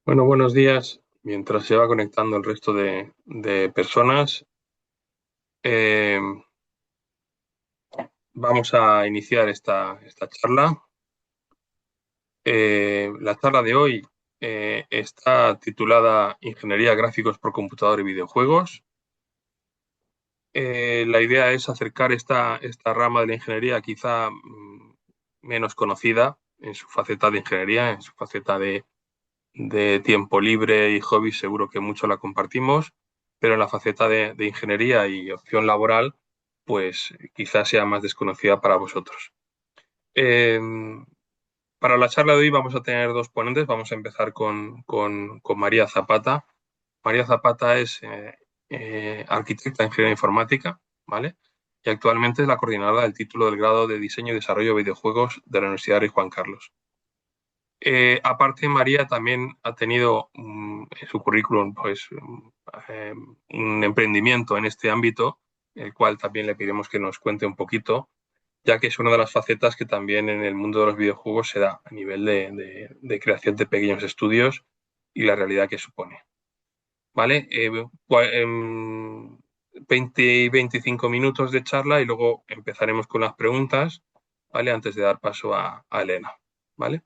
Bueno, buenos días. Mientras se va conectando el resto de personas, eh, vamos a iniciar esta charla. La charla de hoy está titulada Ingeniería Gráficos por Computador y Videojuegos. La idea es acercar esta rama de la ingeniería quizá menos conocida en su faceta de ingeniería, en su faceta de tiempo libre y hobby, seguro que mucho la compartimos, pero en la faceta de ingeniería y opción laboral, pues quizás sea más desconocida para vosotros. Eh, para la charla de hoy vamos a tener dos ponentes. Vamos a empezar con María Zapata. María Zapata es arquitecta en ingeniería informática, ¿vale? Y actualmente es la coordinadora del título del grado de Diseño y Desarrollo de Videojuegos de la Universidad Rey Juan Carlos. Aparte, María también ha tenido en su currículum pues, un emprendimiento en este ámbito, el cual también le pedimos que nos cuente un poquito, ya que es una de las facetas que también en el mundo de los videojuegos se da a nivel de creación de pequeños estudios y la realidad que supone. ¿Vale? 20 y 25 minutos de charla y luego empezaremos con las preguntas, ¿vale? Antes de dar paso a Elena, ¿vale?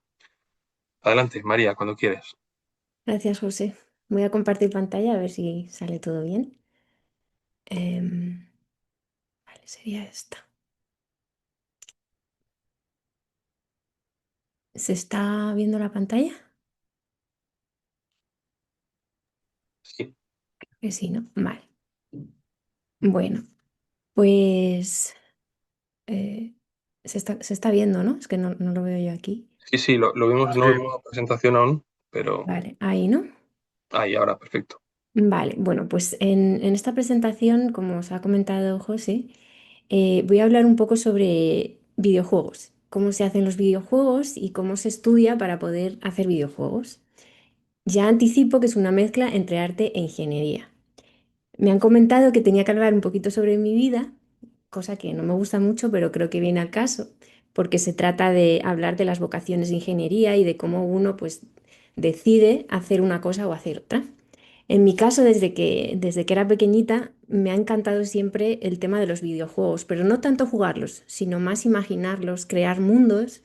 Adelante, María, cuando quieres. Gracias, José. Voy a compartir pantalla a ver si sale todo bien. Vale, sería esta. ¿Se está viendo la pantalla? Sí, Que sí, ¿no? Vale. Bueno, pues eh, se está viendo, ¿no? Es que no lo veo yo aquí. sí, lo vimos, no vimos la presentación aún, pero Vale, ahí, ¿no? ahí, ahora, perfecto. Vale, bueno, pues en esta presentación, como os ha comentado José, voy a hablar un poco sobre videojuegos, cómo se hacen los videojuegos y cómo se estudia para poder hacer videojuegos. Ya anticipo que es una mezcla entre arte e ingeniería. Me han comentado que tenía que hablar un poquito sobre mi vida, cosa que no me gusta mucho, pero creo que viene al caso, porque se trata de hablar de las vocaciones de ingeniería y de cómo uno pues decide hacer una cosa o hacer otra. En mi caso, desde que era pequeñita, me ha encantado siempre el tema de los videojuegos, pero no tanto jugarlos, sino más imaginarlos, crear mundos.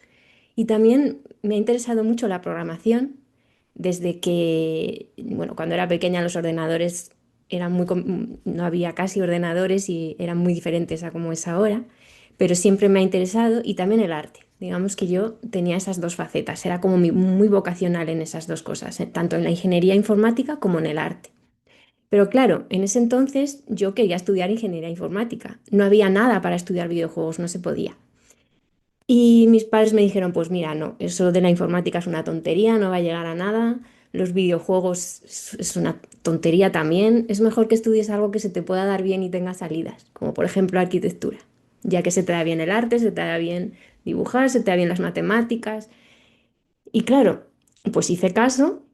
Y también me ha interesado mucho la programación, desde que, bueno, cuando era pequeña los ordenadores no había casi ordenadores y eran muy diferentes a como es ahora, pero siempre me ha interesado y también el arte. Digamos que yo tenía esas dos facetas, era como muy vocacional en esas dos cosas, tanto en la ingeniería informática como en el arte. Pero claro, en ese entonces yo quería estudiar ingeniería informática. No había nada para estudiar videojuegos, no se podía. Y mis padres me dijeron, pues mira, no, eso de la informática es una tontería, no va a llegar a nada, los videojuegos es una tontería también, es mejor que estudies algo que se te pueda dar bien y tenga salidas, como por ejemplo arquitectura, ya que se te da bien el arte, se te da bien dibujar, se te da bien las matemáticas. Y claro, pues hice caso,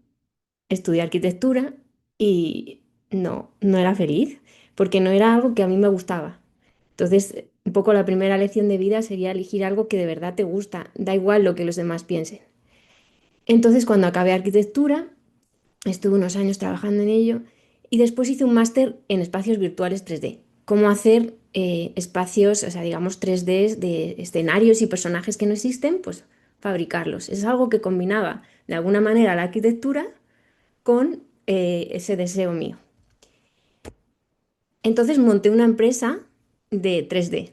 estudié arquitectura y no era feliz, porque no era algo que a mí me gustaba. Entonces, un poco la primera lección de vida sería elegir algo que de verdad te gusta, da igual lo que los demás piensen. Entonces, cuando acabé arquitectura, estuve unos años trabajando en ello y después hice un máster en espacios virtuales 3D. Cómo hacer espacios, o sea, digamos 3D de escenarios y personajes que no existen, pues fabricarlos. Es algo que combinaba de alguna manera la arquitectura con ese deseo mío. Entonces monté una empresa de 3D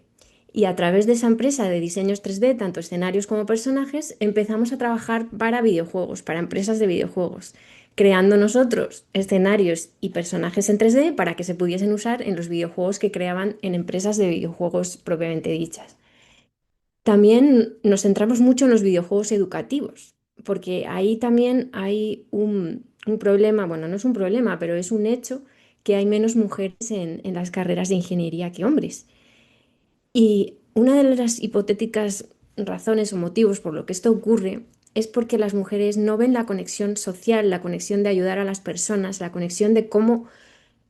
y a través de esa empresa de diseños 3D, tanto escenarios como personajes, empezamos a trabajar para videojuegos, para empresas de videojuegos, creando nosotros escenarios y personajes en 3D para que se pudiesen usar en los videojuegos que creaban en empresas de videojuegos propiamente dichas. También nos centramos mucho en los videojuegos educativos, porque ahí también hay un problema, bueno, no es un problema, pero es un hecho que hay menos mujeres en las carreras de ingeniería que hombres. Y una de las hipotéticas razones o motivos por lo que esto ocurre es porque las mujeres no ven la conexión social, la conexión de ayudar a las personas, la conexión de cómo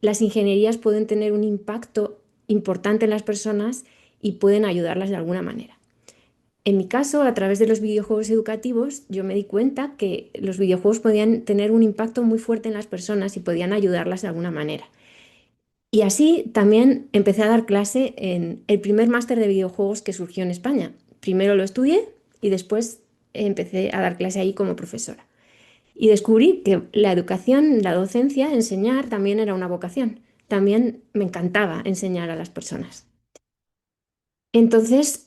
las ingenierías pueden tener un impacto importante en las personas y pueden ayudarlas de alguna manera. En mi caso, a través de los videojuegos educativos, yo me di cuenta que los videojuegos podían tener un impacto muy fuerte en las personas y podían ayudarlas de alguna manera. Y así también empecé a dar clase en el primer máster de videojuegos que surgió en España. Primero lo estudié y después empecé a dar clase ahí como profesora. Y descubrí que la educación, la docencia, enseñar también era una vocación. También me encantaba enseñar a las personas. Entonces,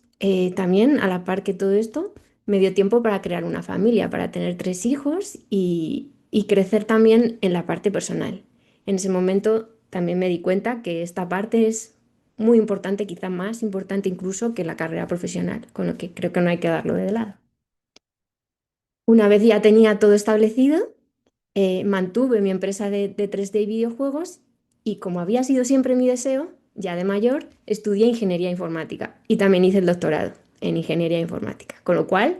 también a la par que todo esto, me dio tiempo para crear una familia, para tener 3 hijos y crecer también en la parte personal. En ese momento también me di cuenta que esta parte es muy importante, quizá más importante incluso que la carrera profesional, con lo que creo que no hay que darlo de lado. Una vez ya tenía todo establecido, mantuve mi empresa de 3D y videojuegos y como había sido siempre mi deseo, ya de mayor, estudié ingeniería informática y también hice el doctorado en ingeniería informática, con lo cual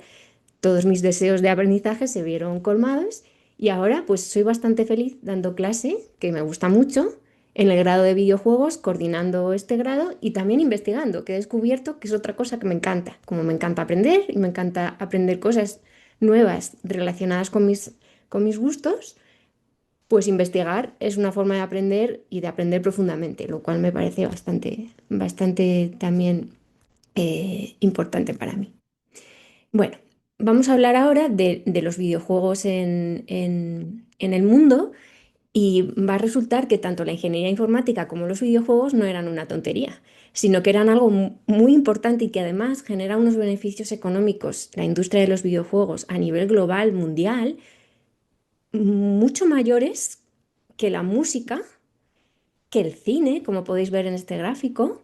todos mis deseos de aprendizaje se vieron colmados y ahora pues soy bastante feliz dando clase, que me gusta mucho, en el grado de videojuegos, coordinando este grado y también investigando, que he descubierto que es otra cosa que me encanta, como me encanta aprender y me encanta aprender cosas nuevas relacionadas con mis gustos, pues investigar es una forma de aprender y de aprender profundamente, lo cual me parece bastante también importante para mí. Bueno, vamos a hablar ahora de los videojuegos en el mundo y va a resultar que tanto la ingeniería informática como los videojuegos no eran una tontería, sino que eran algo muy importante y que además genera unos beneficios económicos, la industria de los videojuegos a nivel global, mundial, mucho mayores que la música, que el cine, como podéis ver en este gráfico,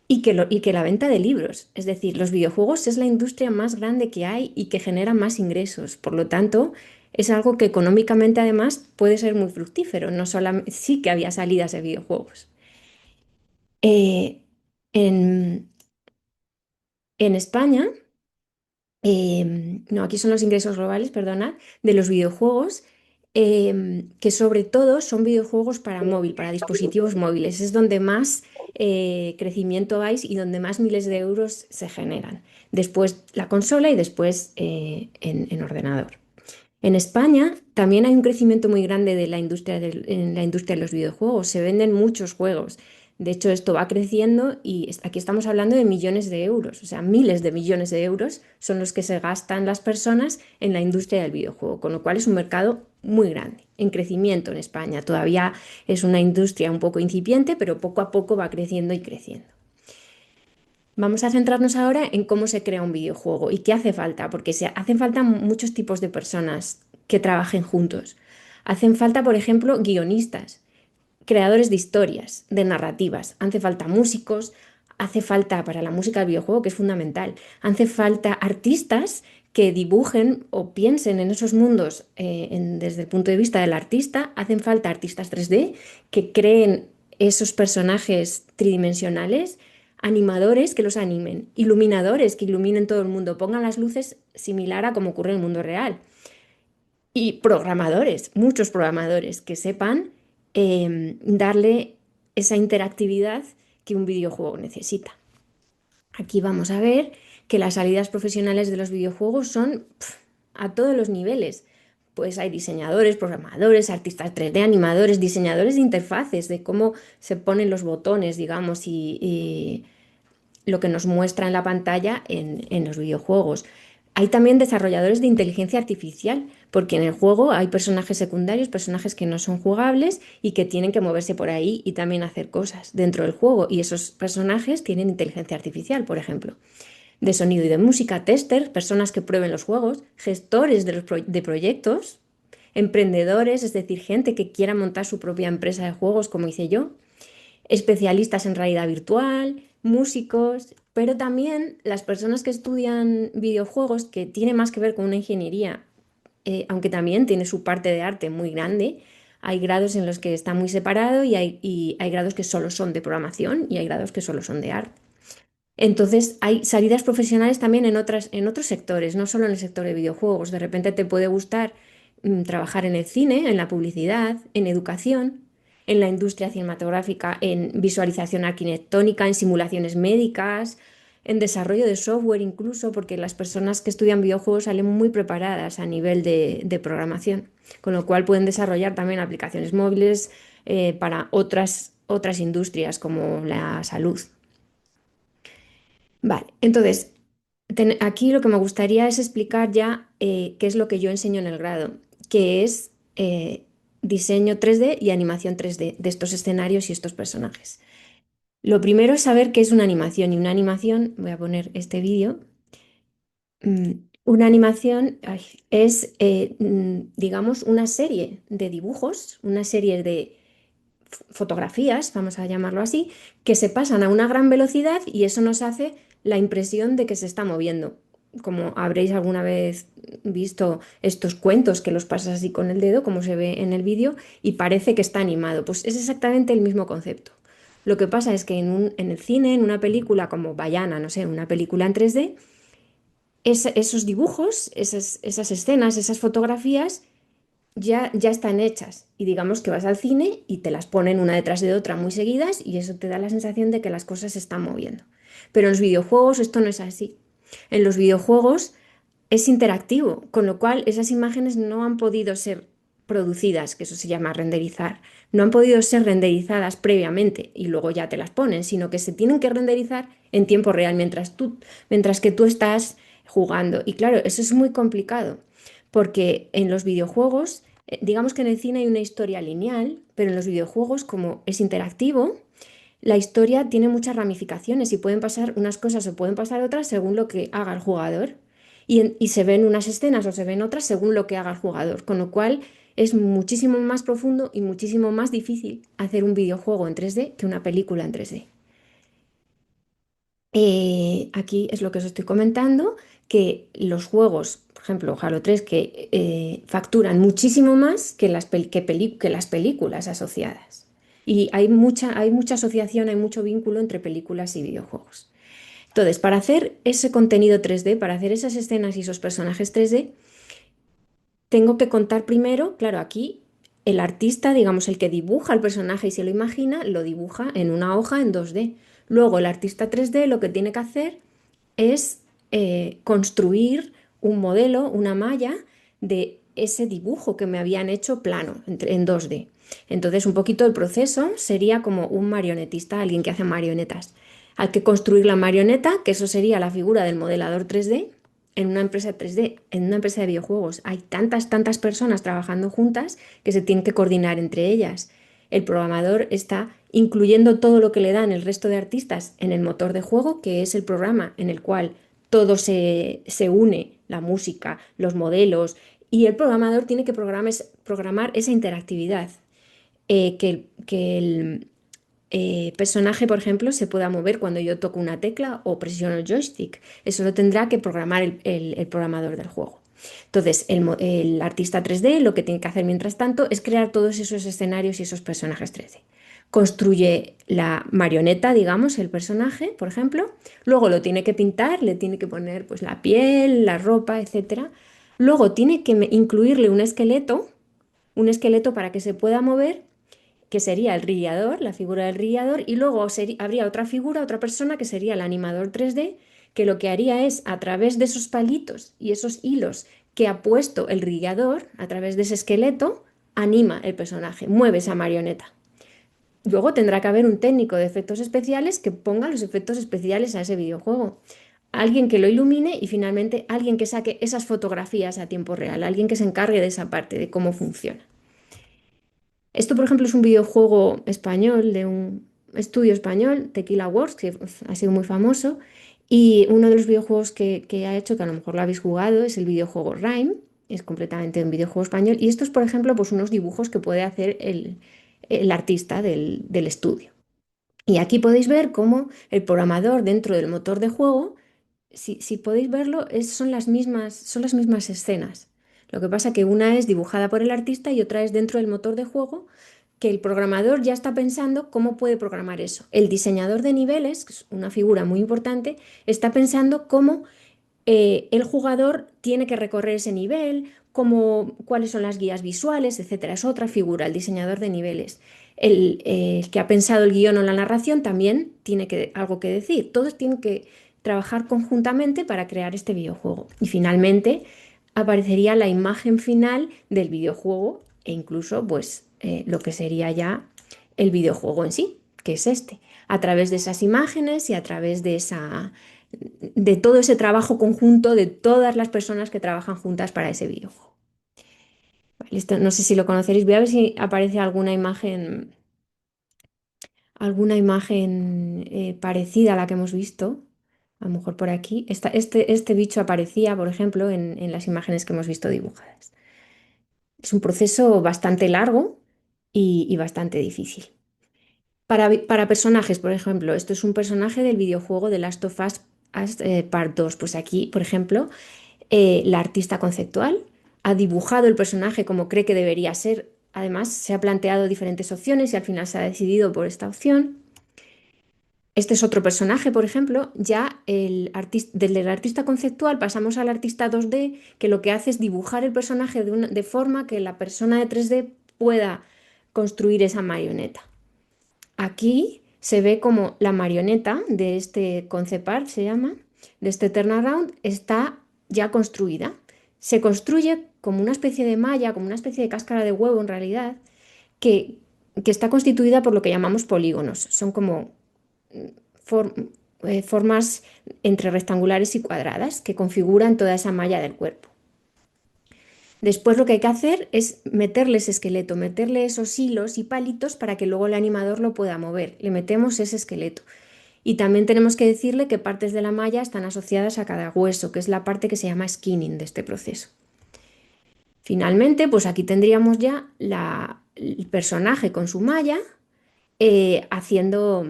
y que la venta de libros. Es decir, los videojuegos es la industria más grande que hay y que genera más ingresos. Por lo tanto, es algo que económicamente además puede ser muy fructífero. No solamente, sí que había salidas de videojuegos. Eh, en, en España, no, aquí son los ingresos globales, perdonad, de los videojuegos, que sobre todo son videojuegos para móvil, para dispositivos móviles. Es donde más crecimiento hay y donde más miles de euros se generan. Después la consola y después en ordenador. En España también hay un crecimiento muy grande de la industria en la industria de los videojuegos. Se venden muchos juegos. De hecho, esto va creciendo y aquí estamos hablando de millones de euros, o sea, miles de millones de euros son los que se gastan las personas en la industria del videojuego, con lo cual es un mercado muy grande, en crecimiento en España. Todavía es una industria un poco incipiente, pero poco a poco va creciendo y creciendo. Vamos a centrarnos ahora en cómo se crea un videojuego y qué hace falta, porque hacen falta muchos tipos de personas que trabajen juntos. Hacen falta, por ejemplo, guionistas, creadores de historias, de narrativas. Hace falta músicos, hace falta para la música del videojuego, que es fundamental. Hace falta artistas que dibujen o piensen en esos mundos desde el punto de vista del artista. Hacen falta artistas 3D que creen esos personajes tridimensionales, animadores que los animen, iluminadores que iluminen todo el mundo, pongan las luces similar a como ocurre en el mundo real. Y programadores, muchos programadores que sepan darle esa interactividad que un videojuego necesita. Aquí vamos a ver que las salidas profesionales de los videojuegos son a todos los niveles. Pues hay diseñadores, programadores, artistas 3D, animadores, diseñadores de interfaces, de cómo se ponen los botones, digamos, y lo que nos muestra en la pantalla en los videojuegos. Hay también desarrolladores de inteligencia artificial, porque en el juego hay personajes secundarios, personajes que no son jugables y que tienen que moverse por ahí y también hacer cosas dentro del juego. Y esos personajes tienen inteligencia artificial, por ejemplo. De sonido y de música, testers, personas que prueben los juegos, gestores de proyectos, emprendedores, es decir, gente que quiera montar su propia empresa de juegos, como hice yo, especialistas en realidad virtual, músicos, pero también las personas que estudian videojuegos, que tiene más que ver con una ingeniería, aunque también tiene su parte de arte muy grande. Hay grados en los que está muy separado y hay grados que solo son de programación y hay grados que solo son de arte. Entonces, hay salidas profesionales también en otros sectores, no solo en el sector de videojuegos. De repente te puede gustar trabajar en el cine, en la publicidad, en educación, en la industria cinematográfica, en visualización arquitectónica, en simulaciones médicas, en desarrollo de software incluso, porque las personas que estudian videojuegos salen muy preparadas a nivel de programación, con lo cual pueden desarrollar también aplicaciones móviles para otras industrias como la salud. Vale, entonces, aquí lo que me gustaría es explicar ya qué es lo que yo enseño en el grado, que es diseño 3D y animación 3D de estos escenarios y estos personajes. Lo primero es saber qué es una animación y una animación, voy a poner este vídeo. Una animación es, digamos, una serie de dibujos, una serie de fotografías, vamos a llamarlo así, que se pasan a una gran velocidad y eso nos hace la impresión de que se está moviendo. Como habréis alguna vez visto estos cuentos que los pasas así con el dedo, como se ve en el vídeo, y parece que está animado. Pues es exactamente el mismo concepto. Lo que pasa es que en el cine, en una película como Vaiana, no sé, una película en 3D, esos dibujos, esas escenas, esas fotografías ya están hechas. Y digamos que vas al cine y te las ponen una detrás de otra muy seguidas y eso te da la sensación de que las cosas se están moviendo. Pero en los videojuegos esto no es así. En los videojuegos es interactivo, con lo cual esas imágenes no han podido ser producidas, que eso se llama renderizar, no han podido ser renderizadas previamente y luego ya te las ponen, sino que se tienen que renderizar en tiempo real mientras que tú estás jugando. Y claro, eso es muy complicado, porque en los videojuegos, digamos que en el cine hay una historia lineal, pero en los videojuegos, como es interactivo, la historia tiene muchas ramificaciones y pueden pasar unas cosas o pueden pasar otras según lo que haga el jugador. Y se ven unas escenas o se ven otras según lo que haga el jugador. Con lo cual es muchísimo más profundo y muchísimo más difícil hacer un videojuego en 3D que una película en 3D. Aquí es lo que os estoy comentando, que los juegos, por ejemplo, Halo 3, que facturan muchísimo más que que las películas asociadas. Y hay mucha asociación, hay mucho vínculo entre películas y videojuegos. Entonces, para hacer ese contenido 3D, para hacer esas escenas y esos personajes 3D, tengo que contar primero, claro, aquí el artista, digamos, el que dibuja el personaje y se lo imagina, lo dibuja en una hoja en 2D. Luego el artista 3D lo que tiene que hacer es construir un modelo, una malla de ese dibujo que me habían hecho plano en 2D. Entonces, un poquito el proceso sería como un marionetista, alguien que hace marionetas. Hay que construir la marioneta, que eso sería la figura del modelador 3D. En una empresa 3D, en una empresa de videojuegos, hay tantas personas trabajando juntas que se tienen que coordinar entre ellas. El programador está incluyendo todo lo que le dan el resto de artistas en el motor de juego, que es el programa en el cual todo se une, la música, los modelos, y el programador tiene que programar esa interactividad, que el personaje, por ejemplo, se pueda mover cuando yo toco una tecla o presiono el joystick. Eso lo tendrá que programar el programador del juego. Entonces, el artista 3D lo que tiene que hacer mientras tanto es crear todos esos escenarios y esos personajes 3D. Construye la marioneta, digamos, el personaje, por ejemplo. Luego lo tiene que pintar, le tiene que poner pues, la piel, la ropa, etcétera. Luego tiene que incluirle un esqueleto para que se pueda mover, que sería el rillador, la figura del rillador, y luego habría otra figura, otra persona, que sería el animador 3D, que lo que haría es, a través de esos palitos y esos hilos que ha puesto el rillador, a través de ese esqueleto, anima el personaje, mueve esa marioneta. Luego tendrá que haber un técnico de efectos especiales que ponga los efectos especiales a ese videojuego. Alguien que lo ilumine y finalmente alguien que saque esas fotografías a tiempo real, alguien que se encargue de esa parte, de cómo funciona. Esto, por ejemplo, es un videojuego español de un estudio español, Tequila Works, que ha sido muy famoso. Y uno de los videojuegos que ha hecho, que a lo mejor lo habéis jugado, es el videojuego Rime. Es completamente un videojuego español. Y estos, por ejemplo, pues unos dibujos que puede hacer el artista del estudio. Y aquí podéis ver cómo el programador dentro del motor de juego, si podéis verlo, son las mismas escenas. Lo que pasa que una es dibujada por el artista y otra es dentro del motor de juego, que el programador ya está pensando cómo puede programar eso. El diseñador de niveles, que es una figura muy importante, está pensando cómo el jugador tiene que recorrer ese nivel, cuáles son las guías visuales, etcétera. Es otra figura, el diseñador de niveles. El que ha pensado el guión o la narración también tiene algo que decir. Todos tienen que trabajar conjuntamente para crear este videojuego. Y finalmente aparecería la imagen final del videojuego e incluso pues lo que sería ya el videojuego en sí, que es este. A través de esas imágenes y a través de todo ese trabajo conjunto de todas las personas que trabajan juntas para ese videojuego. Vale, esto no sé si lo conoceréis. Voy a ver si aparece alguna imagen parecida a la que hemos visto. A lo mejor por aquí. Este bicho aparecía, por ejemplo, en las imágenes que hemos visto dibujadas. Es un proceso bastante largo y bastante difícil. Para personajes, por ejemplo, esto es un personaje del videojuego de Last of Us Part 2. Pues aquí, por ejemplo, la artista conceptual ha dibujado el personaje como cree que debería ser. Además, se ha planteado diferentes opciones y al final se ha decidido por esta opción. Este es otro personaje, por ejemplo, ya desde el artista conceptual pasamos al artista 2D, que lo que hace es dibujar el personaje de forma que la persona de 3D pueda construir esa marioneta. Aquí se ve como la marioneta de este concept art, se llama, de este turnaround, está ya construida. Se construye como una especie de malla, como una especie de cáscara de huevo en realidad, que, que está constituida por lo que llamamos polígonos. Son como for- formas entre rectangulares y cuadradas que configuran toda esa malla del cuerpo. Después lo que hay que hacer es meterle ese esqueleto, meterle esos hilos y palitos para que luego el animador lo pueda mover. Le metemos ese esqueleto. Y también tenemos que decirle qué partes de la malla están asociadas a cada hueso, que es la parte que se llama skinning de este proceso. Finalmente, pues aquí tendríamos ya el personaje con su malla haciendo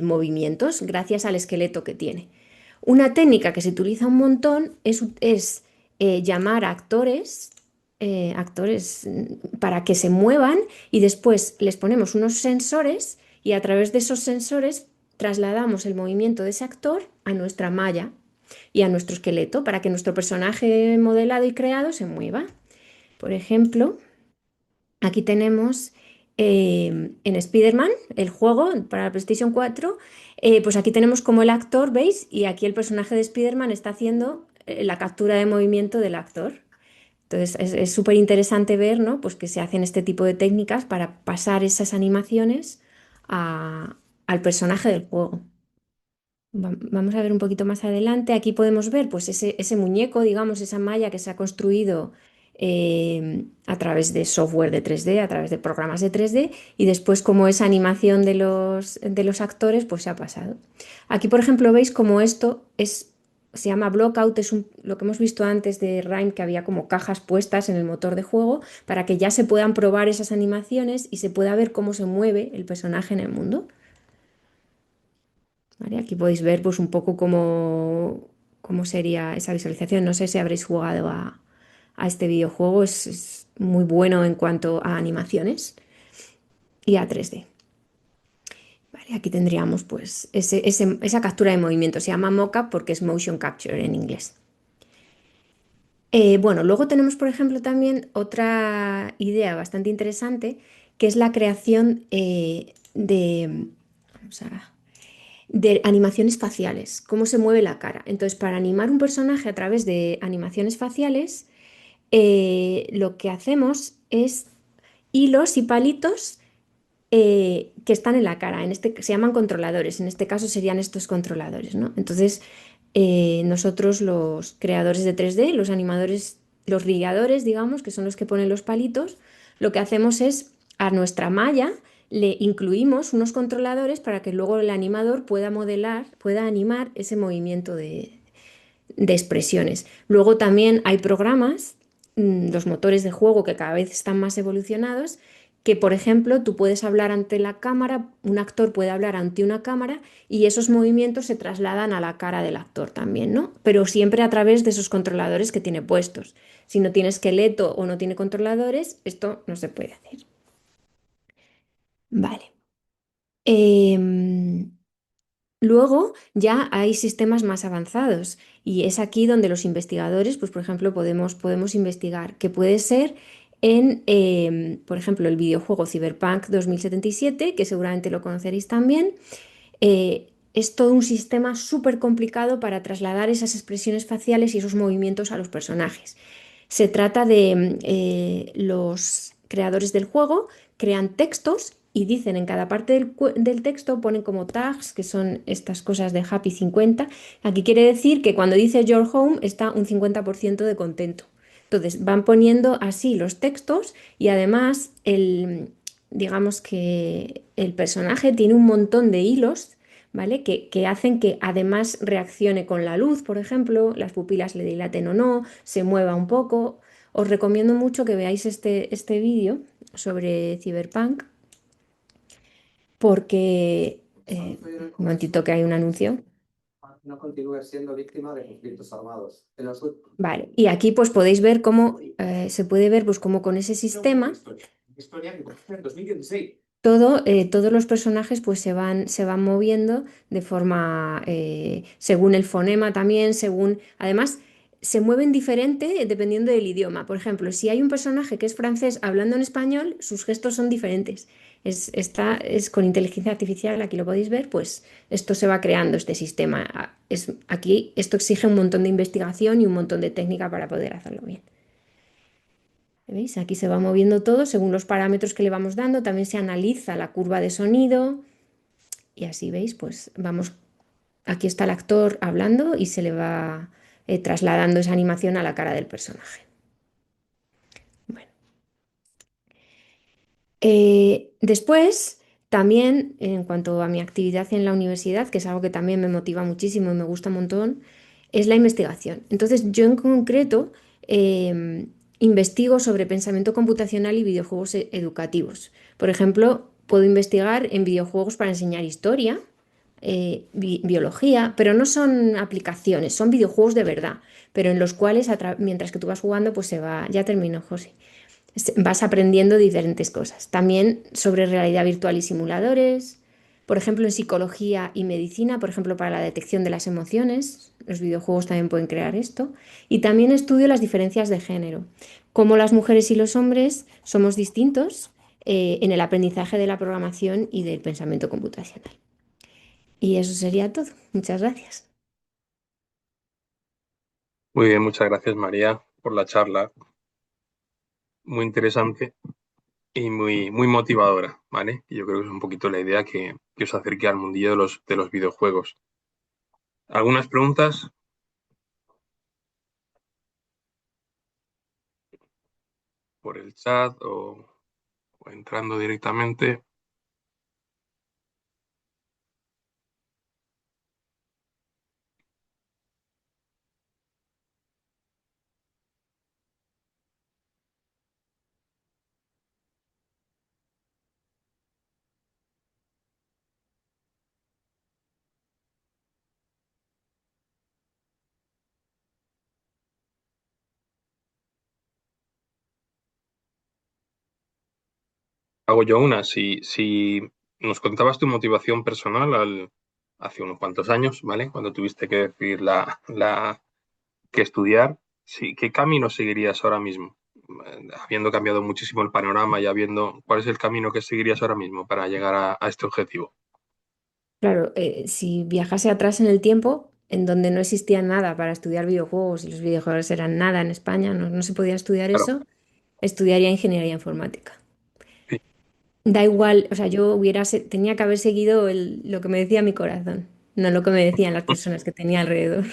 movimientos gracias al esqueleto que tiene. Una técnica que se utiliza un montón es llamar a actores para que se muevan y después les ponemos unos sensores y a través de esos sensores trasladamos el movimiento de ese actor a nuestra malla y a nuestro esqueleto para que nuestro personaje modelado y creado se mueva. Por ejemplo, aquí tenemos en Spider-Man, el juego para la PlayStation 4, pues aquí tenemos como el actor, ¿veis? Y aquí el personaje de Spider-Man está haciendo la captura de movimiento del actor. Entonces es súper interesante ver, ¿no? Pues que se hacen este tipo de técnicas para pasar esas animaciones al personaje del juego. Vamos a ver un poquito más adelante. Aquí podemos ver pues ese muñeco, digamos, esa malla que se ha construido a través de software de 3D, a través de programas de 3D, y después como esa animación de los actores, pues se ha pasado. Aquí, por ejemplo, veis como se llama Blockout, lo que hemos visto antes de Rime, que había como cajas puestas en el motor de juego para que ya se puedan probar esas animaciones y se pueda ver cómo se mueve el personaje en el mundo. ¿Vale? Aquí podéis ver pues un poco cómo sería esa visualización. No sé si habréis jugado a este videojuego, es muy bueno en cuanto a animaciones y a 3D. Vale, aquí tendríamos pues esa captura de movimiento. Se llama mockup porque es motion capture en inglés. Bueno, luego tenemos, por ejemplo, también otra idea bastante interesante, que es la creación vamos de animaciones faciales, cómo se mueve la cara. Entonces, para animar un personaje a través de animaciones faciales, lo que hacemos es hilos y palitos que están en la cara. Se llaman controladores. En este caso serían estos controladores, ¿no? Entonces, nosotros los creadores de 3D, los animadores, los rigadores, digamos, que son los que ponen los palitos, lo que hacemos es a nuestra malla le incluimos unos controladores para que luego el animador pueda modelar, pueda animar ese movimiento de expresiones. Luego también hay programas, los motores de juego que cada vez están más evolucionados, que por ejemplo tú puedes hablar ante la cámara, un actor puede hablar ante una cámara y esos movimientos se trasladan a la cara del actor también, ¿no? Pero siempre a través de esos controladores que tiene puestos. Si no tiene esqueleto o no tiene controladores, esto no se puede hacer. Vale. Em, Luego ya hay sistemas más avanzados y es aquí donde los investigadores, pues por ejemplo, podemos investigar que puede ser por ejemplo, el videojuego Cyberpunk 2077, que seguramente lo conoceréis también. es todo un sistema súper complicado para trasladar esas expresiones faciales y esos movimientos a los personajes. Se trata de los creadores del juego crean textos y dicen en cada parte del texto, ponen como tags, que son estas cosas de Happy 50. Aquí quiere decir que cuando dice Your Home está un 50% de contento. Entonces van poniendo así los textos y además digamos que el personaje tiene un montón de hilos, ¿vale? Que hacen que además reaccione con la luz, por ejemplo, las pupilas le dilaten o no, se mueva un poco. Os recomiendo mucho que veáis este vídeo sobre Cyberpunk porque... un momentito que hay un anuncio. No continúes siendo víctima de conflictos armados. Vale, y aquí pues podéis ver cómo se puede ver pues cómo con ese sistema todos los personajes pues se van moviendo de forma, según el fonema también, según, además, se mueven diferente dependiendo del idioma. Por ejemplo, si hay un personaje que es francés hablando en español, sus gestos son diferentes. Es con inteligencia artificial, aquí lo podéis ver, pues esto se va creando, este sistema. Aquí esto exige un montón de investigación y un montón de técnica para poder hacerlo bien. ¿Veis? Aquí se va moviendo todo según los parámetros que le vamos dando. También se analiza la curva de sonido y así veis, pues vamos, aquí está el actor hablando y se le va trasladando esa animación a la cara del personaje. Bueno, después, también en cuanto a mi actividad en la universidad, que es algo que también me motiva muchísimo y me gusta un montón, es la investigación. Entonces, yo en concreto investigo sobre pensamiento computacional y videojuegos educativos. Por ejemplo, puedo investigar en videojuegos para enseñar historia, biología, pero no son aplicaciones, son videojuegos de verdad, pero en los cuales mientras que tú vas jugando, pues se va, ya terminó, José, vas aprendiendo diferentes cosas. También sobre realidad virtual y simuladores, por ejemplo, en psicología y medicina, por ejemplo, para la detección de las emociones, los videojuegos también pueden crear esto. Y también estudio las diferencias de género, cómo las mujeres y los hombres somos distintos en el aprendizaje de la programación y del pensamiento computacional. Y eso sería todo. Muchas gracias. Muy bien, muchas gracias María por la charla, muy interesante y muy motivadora, ¿vale? Y yo creo que es un poquito la idea que os acerque al mundillo de los videojuegos. ¿Algunas preguntas por el chat o entrando directamente? Hago yo una. Si nos contabas tu motivación personal hace unos cuantos años, ¿vale? Cuando tuviste que decidir que estudiar, sí, ¿qué camino seguirías ahora mismo? Habiendo cambiado muchísimo el panorama y habiendo, ¿cuál es el camino que seguirías ahora mismo para llegar a este objetivo? Claro, si viajase atrás en el tiempo, en donde no existía nada para estudiar videojuegos y los videojuegos eran nada en España, no se podía estudiar Claro, eso, estudiaría ingeniería informática. sí. Da igual, o sea, tenía que haber seguido lo que me decía mi corazón, no lo que me decían las personas que tenía alrededor.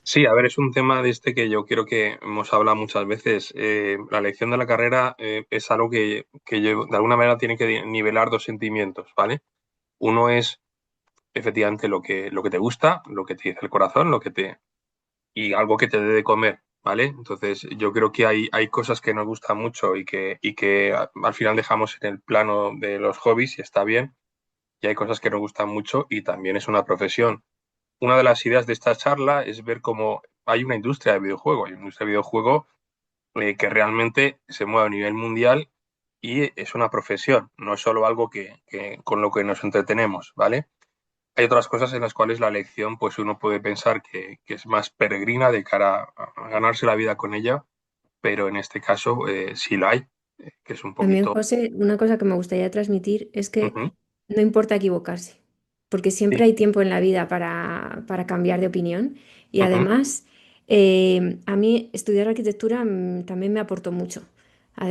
Sí, a ver, es un tema de este que yo creo que hemos hablado muchas veces. La elección de la carrera es algo que de alguna manera tiene que nivelar dos sentimientos, ¿vale? Uno es efectivamente lo que te gusta, lo que te dice el corazón, y algo que te dé de comer, ¿vale? Entonces, yo creo que hay cosas que nos gustan mucho y que al final dejamos en el plano de los hobbies y está bien, y hay cosas que nos gustan mucho y también es una profesión. Una de las ideas de esta charla es ver cómo hay una industria de videojuego, hay una industria de videojuego que realmente se mueve a nivel mundial y es una profesión, no es solo algo con lo que nos entretenemos, ¿vale? Hay otras cosas en las cuales la elección, pues uno puede pensar que es más peregrina de cara a ganarse la vida con ella, pero en este caso sí la hay, que es un También, poquito... José, una cosa que me gustaría transmitir es que Ujú. no importa equivocarse. porque Sí. siempre hay tiempo en la vida para cambiar de opinión. Y Ujú, además, a mí estudiar arquitectura también me aportó mucho.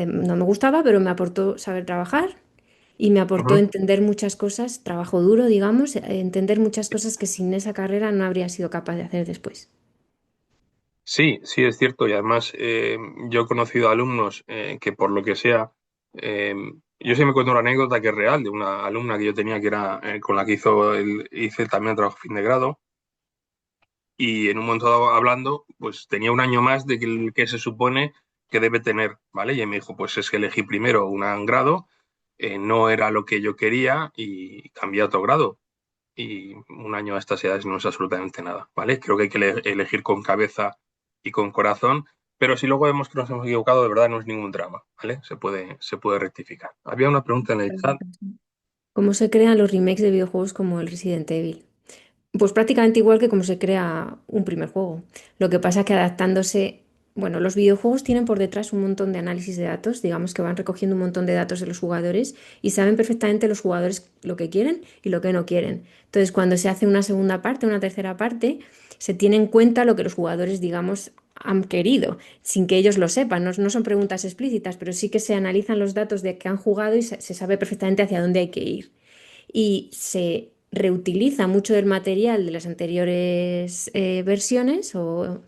No me gustaba, pero me aportó saber trabajar y me aportó ujú. entender muchas cosas, trabajo duro, digamos, entender muchas cosas que sin esa carrera no habría sido capaz de hacer después. Sí, sí, es cierto. Y además, yo he conocido alumnos que por lo que sea, eh, yo sí me cuento una anécdota que es real, de una alumna que yo tenía que era con la que hice también trabajo fin de grado. Y en un momento dado hablando, pues tenía un año más de que el que se supone que debe tener, ¿vale? Y me dijo, pues es que elegí primero un grado, no era lo que yo quería y cambié a otro grado. Y un año a estas edades no es absolutamente nada, ¿vale? Creo que hay que elegir con cabeza y con corazón, pero si luego vemos que nos hemos equivocado, de verdad no es ningún drama, ¿vale? Se puede rectificar. Había una pregunta en el chat. ¿Cómo se crean los remakes de videojuegos como el Resident Evil? Pues prácticamente igual que como se crea un primer juego. Lo que pasa que adaptándose, bueno, los videojuegos tienen por detrás un montón de análisis de datos, digamos que van recogiendo un montón de datos de los jugadores y saben perfectamente los jugadores lo que quieren y lo que no quieren. Entonces, cuando se hace una segunda parte, una tercera parte, se tiene en cuenta lo que los jugadores, digamos, han querido, sin que ellos lo sepan. No, no son preguntas explícitas, pero sí que se analizan los datos de que han jugado y se sabe perfectamente hacia dónde hay que ir y se reutiliza mucho del material de las anteriores versiones o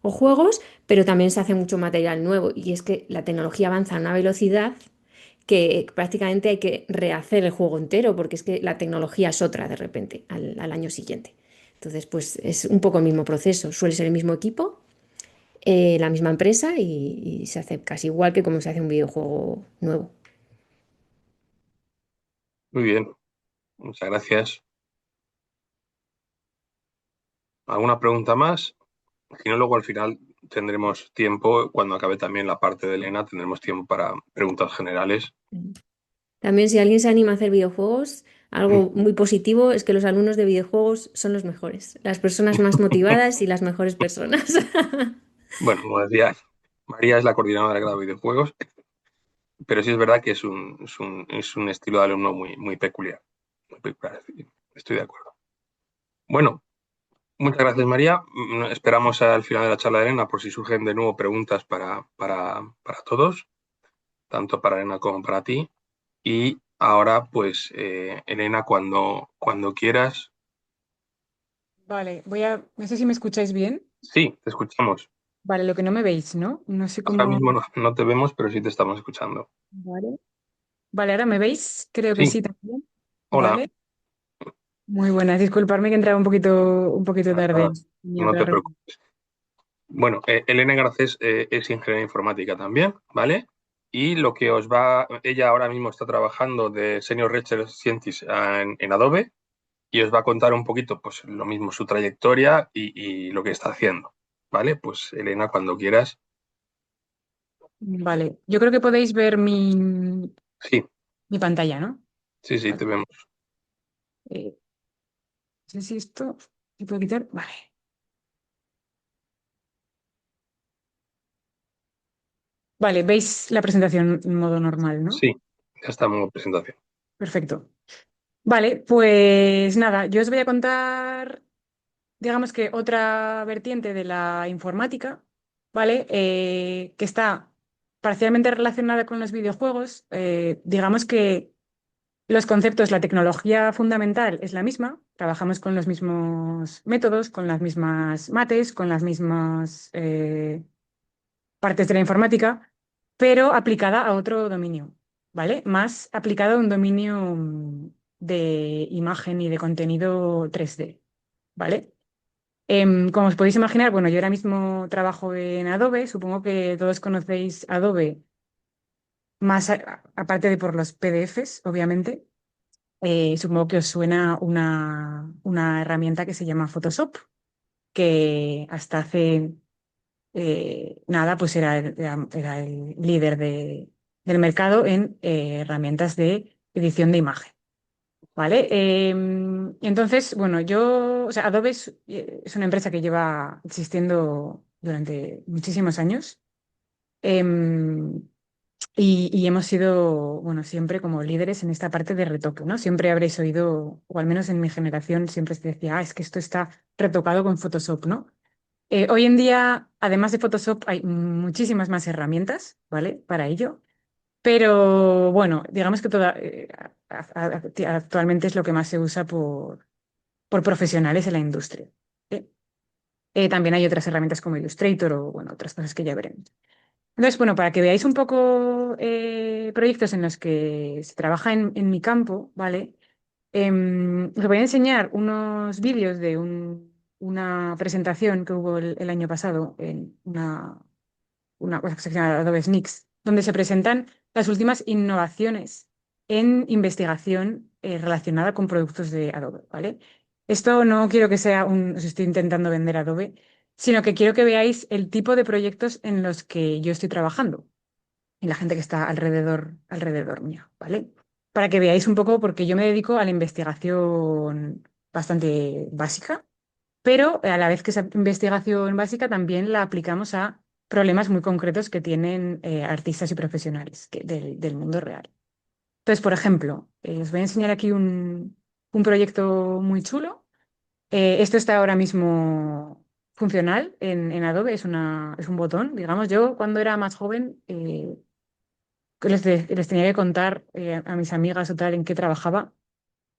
juegos, pero también se hace mucho material nuevo. Y es que la tecnología avanza a una velocidad que prácticamente hay que rehacer el juego entero, porque es que la tecnología es otra de repente al año siguiente. Entonces, pues es un poco el mismo proceso. Suele ser el mismo equipo, la misma empresa y se hace casi igual que como se hace un videojuego nuevo. Muy bien, muchas gracias. ¿Alguna pregunta más? Si no, luego al final tendremos tiempo, cuando acabe también la parte de Elena, tendremos tiempo para preguntas generales. También si alguien se anima a hacer videojuegos, Mm. algo muy positivo es que los alumnos de videojuegos son los mejores, las personas más motivadas y las mejores personas. Bueno, como decía, María es la coordinadora del grado de videojuegos, pero sí es verdad que es un estilo de alumno muy peculiar. Muy peculiar, sí, estoy de acuerdo. Bueno, muchas gracias, María. Esperamos al final de la charla de Elena por si surgen de nuevo preguntas para todos, tanto para Elena como para ti. Y ahora, pues, Elena, cuando quieras. Vale, no sé si me escucháis bien. Sí, te escuchamos. Vale, lo que no me veis, ¿no? No sé Ahora cómo. mismo no te vemos, pero sí te estamos escuchando. Vale. Vale, ahora me veis. Creo que Sí, sí también. hola. Vale. Muy buenas. Disculparme que entraba un poquito tarde. Nada, Tenía no otra te reunión. preocupes. Bueno, Elena Garcés es ingeniera informática también, ¿vale? Y lo que ella ahora mismo está trabajando de Senior Research Scientist en Adobe y os va a contar un poquito, pues lo mismo, su trayectoria y lo que está haciendo, ¿vale? Pues Elena, cuando quieras. Vale. Yo creo que podéis ver Sí, mi pantalla, ¿no? sí, sí, te Vale. vemos. No sé si esto se puede quitar. Vale. Vale, veis la presentación en modo normal, ¿no? Sí, ya estamos en presentación. Perfecto. Vale, pues nada, yo os voy a contar, digamos que otra vertiente de la informática, ¿vale? Que está parcialmente relacionada con los videojuegos. Digamos que los conceptos, la tecnología fundamental es la misma, trabajamos con los mismos métodos, con las mismas mates, con las mismas partes de la informática, pero aplicada a otro dominio, ¿vale? Más aplicada a un dominio de imagen y de contenido 3D, ¿vale? Como os podéis imaginar, bueno, yo ahora mismo trabajo en Adobe, supongo que todos conocéis Adobe, más aparte de por los PDFs, obviamente. Supongo que os suena una herramienta que se llama Photoshop, que hasta hace nada, pues era el líder del mercado en herramientas de edición de imagen. ¿Vale? Entonces, bueno, o sea, Adobe es una empresa que lleva existiendo durante muchísimos años. Em, y hemos sido, bueno, siempre como líderes en esta parte de retoque, ¿no? Siempre habréis oído, o al menos en mi generación, siempre se decía, es que esto está retocado con Photoshop, ¿no? Hoy en día, además de Photoshop, hay muchísimas más herramientas, ¿vale? Para ello. Pero bueno, digamos que actualmente es lo que más se usa por profesionales en la industria. ¿Eh? También hay otras herramientas como Illustrator o bueno, otras cosas que ya veremos. Entonces, bueno, para que veáis un poco proyectos en los que se trabaja en mi campo, ¿vale? Os voy a enseñar unos vídeos de una presentación que hubo el año pasado en una cosa que se llama Adobe SNICS, donde se presentan las últimas innovaciones en investigación relacionada con productos de Adobe, ¿vale? Esto no quiero que sea os estoy intentando vender Adobe, sino que quiero que veáis el tipo de proyectos en los que yo estoy trabajando y la gente que está alrededor mío, ¿vale? Para que veáis un poco, porque yo me dedico a la investigación bastante básica, pero a la vez que esa investigación básica también la aplicamos a problemas muy concretos que tienen artistas y profesionales del mundo real. Entonces, por ejemplo, os voy a enseñar aquí un proyecto muy chulo. Esto está ahora mismo funcional en Adobe, es un botón. Digamos, yo cuando era más joven les tenía que contar a mis amigas o tal en qué trabajaba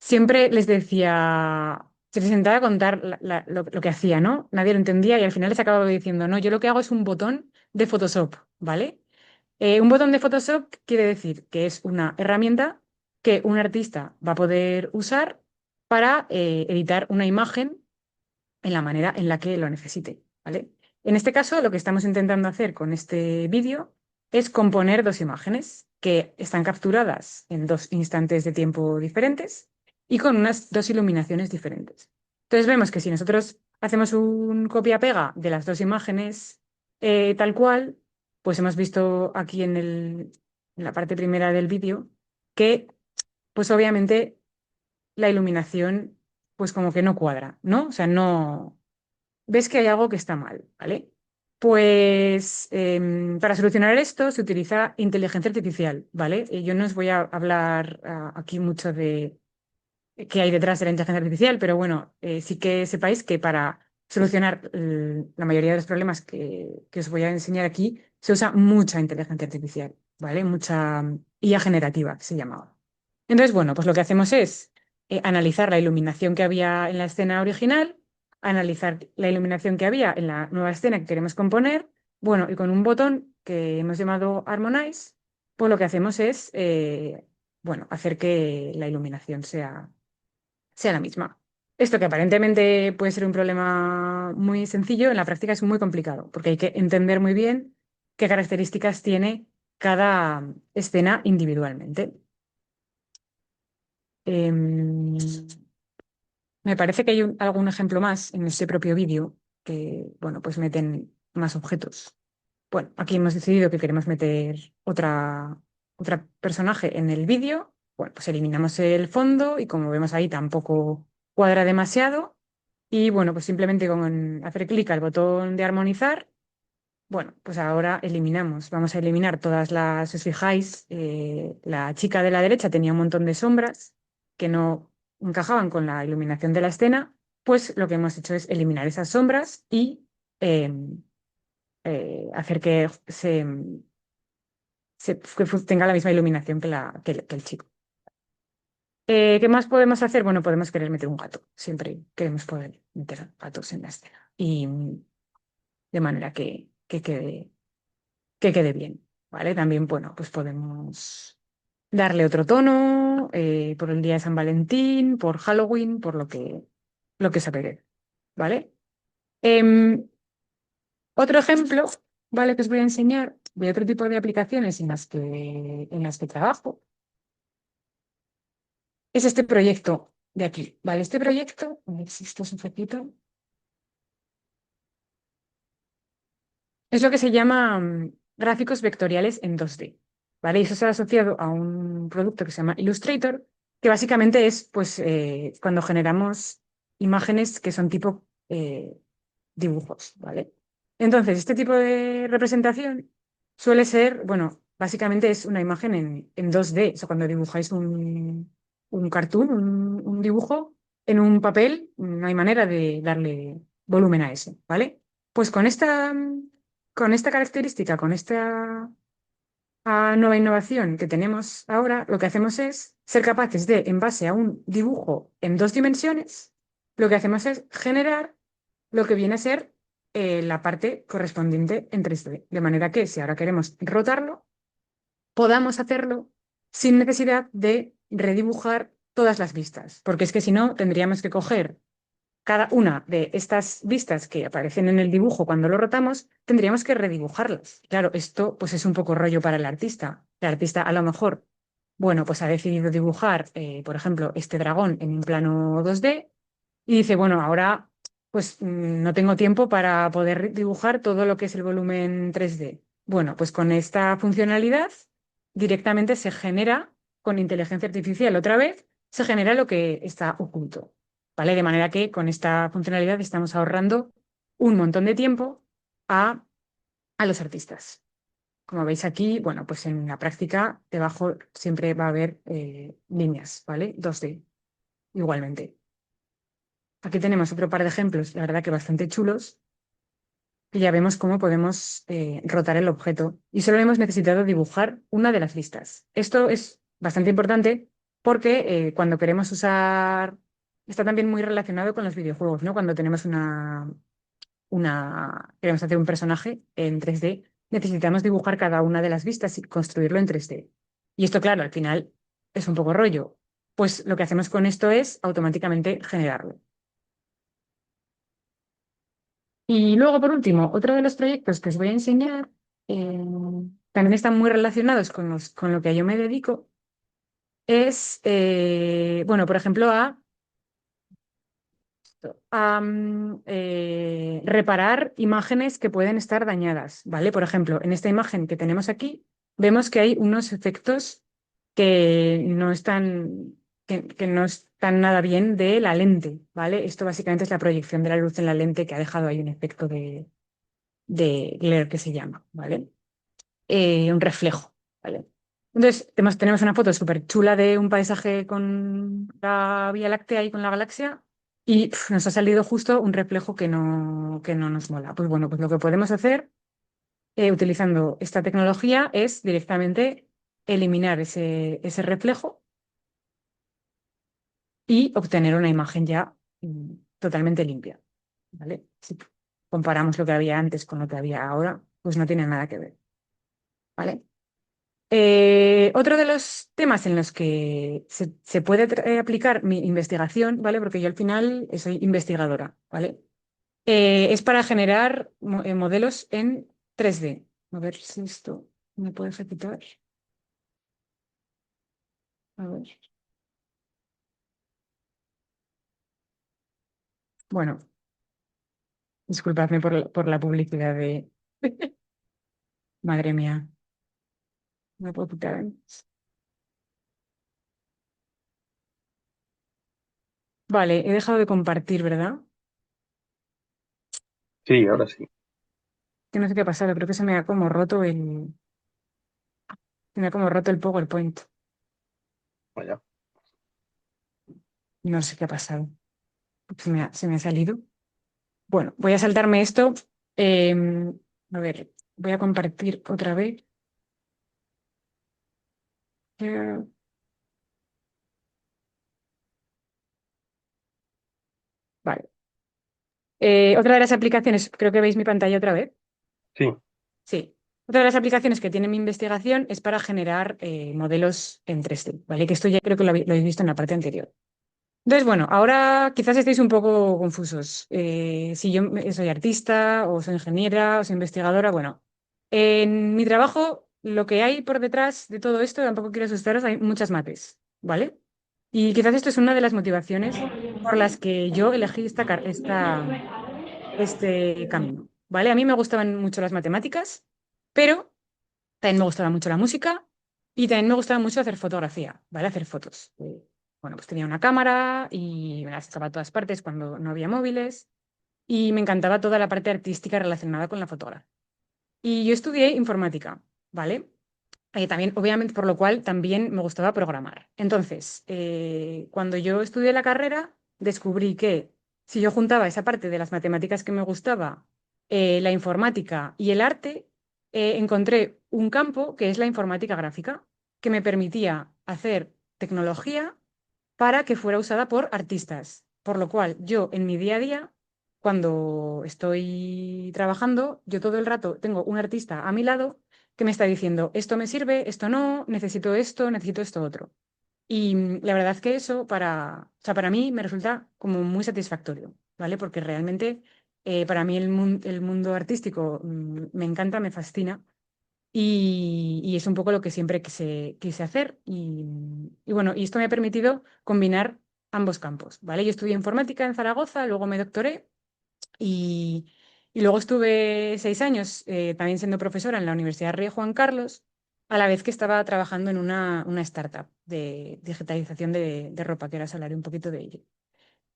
siempre les decía, se les intentaba contar lo que hacía, ¿no? Nadie lo entendía y al final les acababa diciendo, no, yo lo que hago es un botón de Photoshop, ¿vale? Un botón de Photoshop quiere decir que es una herramienta que un artista va a poder usar para editar una imagen en la manera en la que lo necesite, ¿vale? En este caso, lo que estamos intentando hacer con este vídeo es componer dos imágenes que están capturadas en dos instantes de tiempo diferentes y con unas dos iluminaciones diferentes. Entonces vemos que si nosotros hacemos un copia-pega de las dos imágenes tal cual, pues hemos visto aquí en la parte primera del vídeo que, pues obviamente, la iluminación, pues como que no cuadra, ¿no? O sea, no ves que hay algo que está mal, ¿vale? Pues para solucionar esto se utiliza inteligencia artificial, ¿vale? Yo no os voy a hablar aquí mucho de qué hay detrás de la inteligencia artificial, pero bueno, sí que sepáis que para solucionar la mayoría de los problemas que os voy a enseñar aquí, se usa mucha inteligencia artificial, ¿vale? Mucha IA generativa, que se llamaba. Entonces, bueno, pues lo que hacemos es analizar la iluminación que había en la escena original, analizar la iluminación que había en la nueva escena que queremos componer, bueno, y con un botón que hemos llamado Harmonize, pues lo que hacemos es, bueno, hacer que la iluminación sea la misma. Esto que aparentemente puede ser un problema muy sencillo, en la práctica es muy complicado, porque hay que entender muy bien qué características tiene cada escena individualmente. Em, Me parece que hay algún ejemplo más en este propio vídeo que, bueno, pues meten más objetos. Bueno, aquí hemos decidido que queremos meter otra personaje en el vídeo. Bueno, pues eliminamos el fondo y como vemos ahí tampoco cuadra demasiado. Y bueno, pues simplemente con hacer clic al botón de armonizar, bueno, pues ahora eliminamos. Vamos a eliminar todas las, si os fijáis, la chica de la derecha tenía un montón de sombras que no encajaban con la iluminación de la escena, pues lo que hemos hecho es eliminar esas sombras y em, hacer que tenga la misma iluminación que el chico. ¿Qué más podemos hacer? Bueno, podemos querer meter un gato. Siempre queremos poder meter gatos en la escena. Y de manera que quede bien. ¿Vale? También, bueno, pues podemos darle otro tono por el día de San Valentín, por Halloween, por lo que se apetezca. ¿Vale? Em, Otro ejemplo, ¿vale? Que os voy a enseñar de otro tipo de aplicaciones en las que trabajo, es este proyecto de aquí, ¿vale? Este proyecto, a ver si esto es un poquito, es lo que se llama gráficos vectoriales en 2D, ¿vale? Y eso está asociado a un producto que se llama Illustrator, que básicamente es, pues, cuando generamos imágenes que son tipo dibujos, ¿vale? Entonces, este tipo de representación suele ser, bueno, básicamente es una imagen en 2D. O sea, cuando dibujáis un cartoon, un dibujo en un papel, no hay manera de darle volumen a eso, ¿vale? Pues con esta característica, con esta nueva innovación que tenemos ahora, lo que hacemos es ser capaces de, en base a un dibujo en 2 dimensiones, lo que hacemos es generar lo que viene a ser la parte correspondiente en 3D. De manera que si ahora queremos rotarlo, podamos hacerlo sin necesidad de redibujar todas las vistas, porque es que si no, tendríamos que coger cada una de estas vistas que aparecen en el dibujo cuando lo rotamos, tendríamos que redibujarlas. Claro, esto pues es un poco rollo para el artista. El artista a lo mejor, bueno, pues ha decidido dibujar, por ejemplo, este dragón en un plano 2D y dice, bueno, ahora pues no tengo tiempo para poder dibujar todo lo que es el volumen 3D. Bueno, pues con esta funcionalidad directamente se genera, con inteligencia artificial otra vez, se genera lo que está oculto. ¿Vale? De manera que con esta funcionalidad estamos ahorrando un montón de tiempo a, a los artistas. Como veis aquí, bueno, pues en la práctica debajo siempre va a haber líneas, ¿vale? 2D, igualmente. Aquí tenemos otro par de ejemplos, la verdad que bastante chulos, y ya vemos cómo podemos rotar el objeto. Y solo hemos necesitado dibujar una de las listas. Esto es bastante importante porque cuando queremos usar, está también muy relacionado con los videojuegos, ¿no? Cuando tenemos queremos hacer un personaje en 3D, necesitamos dibujar cada una de las vistas y construirlo en 3D. Y esto, claro, al final es un poco rollo. Pues lo que hacemos con esto es automáticamente generarlo. Y luego, por último, otro de los proyectos que os voy a enseñar eh, también están muy relacionados con lo que yo me dedico. Es, bueno, por ejemplo, a reparar imágenes que pueden estar dañadas, ¿vale? Por ejemplo, en esta imagen que tenemos aquí, vemos que hay unos efectos que no están, que no están nada bien de la lente, ¿vale? Esto básicamente es la proyección de la luz en la lente que ha dejado ahí un efecto de glare que se llama, ¿vale? Un reflejo, ¿vale? Entonces, tenemos una foto súper chula de un paisaje con la Vía Láctea y con la galaxia y nos ha salido justo un reflejo que no nos mola. Pues bueno, pues lo que podemos hacer utilizando esta tecnología es directamente eliminar ese reflejo y obtener una imagen ya totalmente limpia, ¿vale? Si comparamos lo que había antes con lo que había ahora, pues no tiene nada que ver, ¿vale? Otro de los temas en los que se puede aplicar mi investigación, ¿vale? Porque yo al final soy investigadora, ¿vale? Es para generar modelos en 3D. A ver si esto me puede ejecutar. A ver. Bueno, disculpadme por la publicidad de... Madre mía, no puedo quitar. Vale, he dejado de compartir, ¿verdad? Sí, ahora sí. Que no sé qué ha pasado, creo que se me ha como roto el PowerPoint. Vaya. No sé qué ha pasado. Se me ha salido. Bueno, voy a saltarme esto. A ver, voy a compartir otra vez. Eh, vale. Otra de las aplicaciones, creo que veis mi pantalla otra vez. Sí, Sí. Otra de las aplicaciones que tiene mi investigación es para generar modelos en 3D, ¿vale? Que esto ya creo que lo habéis visto en la parte anterior. Entonces, bueno, ahora quizás estéis un poco confusos. Si yo soy artista o soy ingeniera o soy investigadora, bueno, en mi trabajo lo que hay por detrás de todo esto, tampoco quiero asustaros, hay muchas mates, ¿vale? Y quizás esto es una de las motivaciones por las que yo elegí este camino, ¿vale? A mí me gustaban mucho las matemáticas, pero también me gustaba mucho la música y también me gustaba mucho hacer fotografía, ¿vale? Hacer fotos. Bueno, pues tenía una cámara y me la sacaba a todas partes cuando no había móviles y me encantaba toda la parte artística relacionada con la fotografía. Y yo estudié informática, ¿vale? También, obviamente, por lo cual también me gustaba programar. Entonces, cuando yo estudié la carrera, descubrí que si yo juntaba esa parte de las matemáticas que me gustaba, la informática y el arte, encontré un campo que es la informática gráfica, que me permitía hacer tecnología para que fuera usada por artistas. Por lo cual, yo en mi día a día, cuando estoy trabajando, yo todo el rato tengo un artista a mi lado que me está diciendo, esto me sirve, esto no, necesito esto otro. Y la verdad es que eso o sea, para mí me resulta como muy satisfactorio, ¿vale? Porque realmente para mí el mundo artístico me encanta, me fascina y es un poco lo que siempre quise hacer. Y bueno, y esto me ha permitido combinar ambos campos, ¿vale? Yo estudié informática en Zaragoza, luego me doctoré y, y luego estuve 6 años también siendo profesora en la Universidad Rey Juan Carlos, a la vez que estaba trabajando en una startup de digitalización de ropa, que ahora os hablaré un poquito de ello.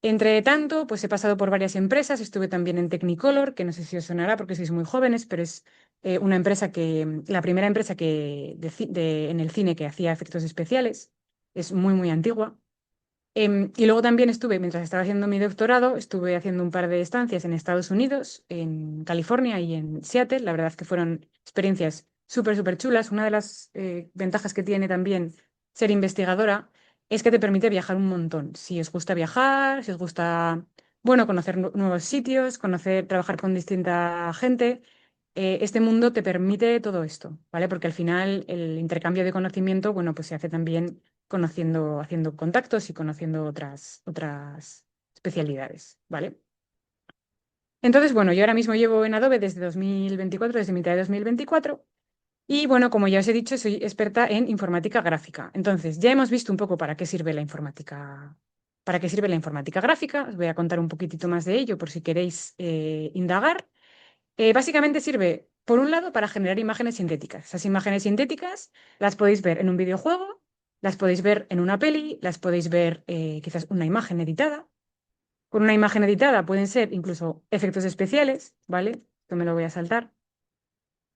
Entre tanto, pues he pasado por varias empresas, estuve también en Technicolor, que no sé si os sonará porque sois muy jóvenes, pero es una empresa la primera empresa en el cine que hacía efectos especiales, es muy, muy antigua. Y luego también estuve, mientras estaba haciendo mi doctorado, estuve haciendo un par de estancias en Estados Unidos, en California y en Seattle. La verdad es que fueron experiencias súper, súper chulas. Una de las ventajas que tiene también ser investigadora es que te permite viajar un montón. Si os gusta viajar, si os gusta, bueno, conocer nuevos sitios, trabajar con distinta gente, este mundo te permite todo esto, ¿vale? Porque al final el intercambio de conocimiento, bueno, pues se hace también haciendo contactos y conociendo otras especialidades, ¿vale? Entonces, bueno, yo ahora mismo llevo en Adobe desde 2024, desde mitad de 2024, y bueno, como ya os he dicho, soy experta en informática gráfica. Entonces, ya hemos visto un poco para qué sirve la informática gráfica. Os voy a contar un poquitito más de ello por si queréis indagar. Básicamente sirve, por un lado, para generar imágenes sintéticas. Esas imágenes sintéticas las podéis ver en un videojuego, las podéis ver en una peli, las podéis ver quizás una imagen editada. Con una imagen editada pueden ser incluso efectos especiales, ¿vale? Esto me lo voy a saltar.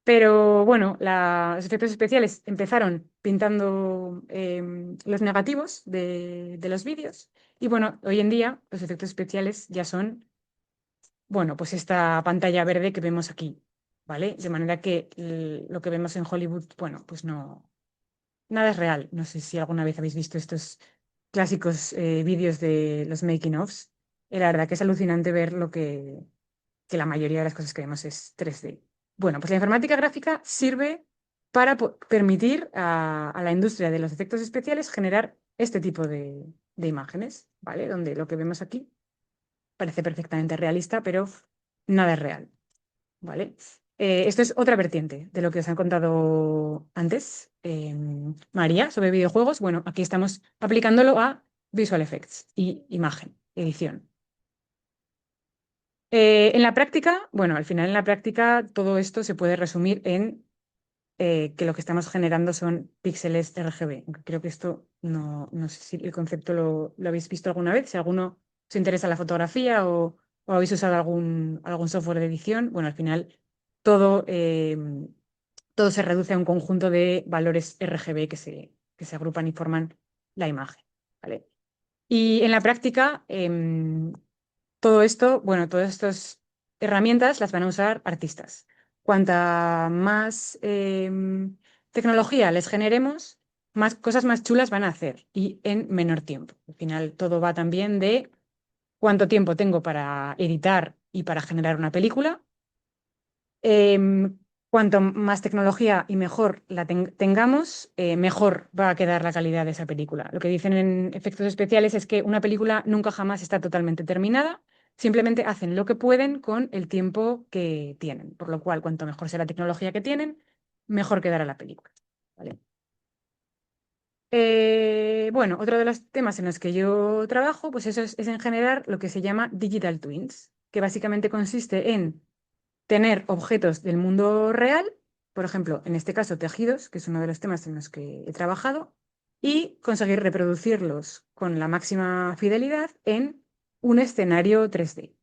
Pero bueno, los efectos especiales empezaron pintando los negativos de los vídeos y bueno, hoy en día los efectos especiales ya son, bueno, pues esta pantalla verde que vemos aquí, ¿vale? De manera que lo que vemos en Hollywood, bueno, pues no, nada es real. No sé si alguna vez habéis visto estos clásicos vídeos de los making ofs. La verdad que es alucinante ver que la mayoría de las cosas que vemos es 3D. Bueno, pues la informática gráfica sirve para permitir a la industria de los efectos especiales generar este tipo de imágenes, ¿vale? Donde lo que vemos aquí parece perfectamente realista, pero nada es real, ¿vale? Esto es otra vertiente de lo que os han contado antes, María, sobre videojuegos. Bueno, aquí estamos aplicándolo a Visual Effects y imagen, edición. En la práctica, bueno, al final en la práctica todo esto se puede resumir en que lo que estamos generando son píxeles RGB. Creo que esto no sé si el concepto lo habéis visto alguna vez, si alguno os interesa la fotografía o habéis usado algún software de edición. Bueno, al final todo, todo se reduce a un conjunto de valores RGB que se agrupan y forman la imagen, ¿vale? Y en la práctica, todo esto, bueno, todas estas herramientas las van a usar artistas. Cuanta más tecnología les generemos, más cosas más chulas van a hacer y en menor tiempo. Al final todo va también de cuánto tiempo tengo para editar y para generar una película. Cuanto más tecnología y mejor la tengamos, mejor va a quedar la calidad de esa película. Lo que dicen en efectos especiales es que una película nunca jamás está totalmente terminada, simplemente hacen lo que pueden con el tiempo que tienen, por lo cual cuanto mejor sea la tecnología que tienen, mejor quedará la película. ¿Vale? Bueno, otro de los temas en los que yo trabajo, pues eso es en generar lo que se llama digital twins, que básicamente consiste en tener objetos del mundo real, por ejemplo, en este caso tejidos, que es uno de los temas en los que he trabajado, y conseguir reproducirlos con la máxima fidelidad en un escenario 3D.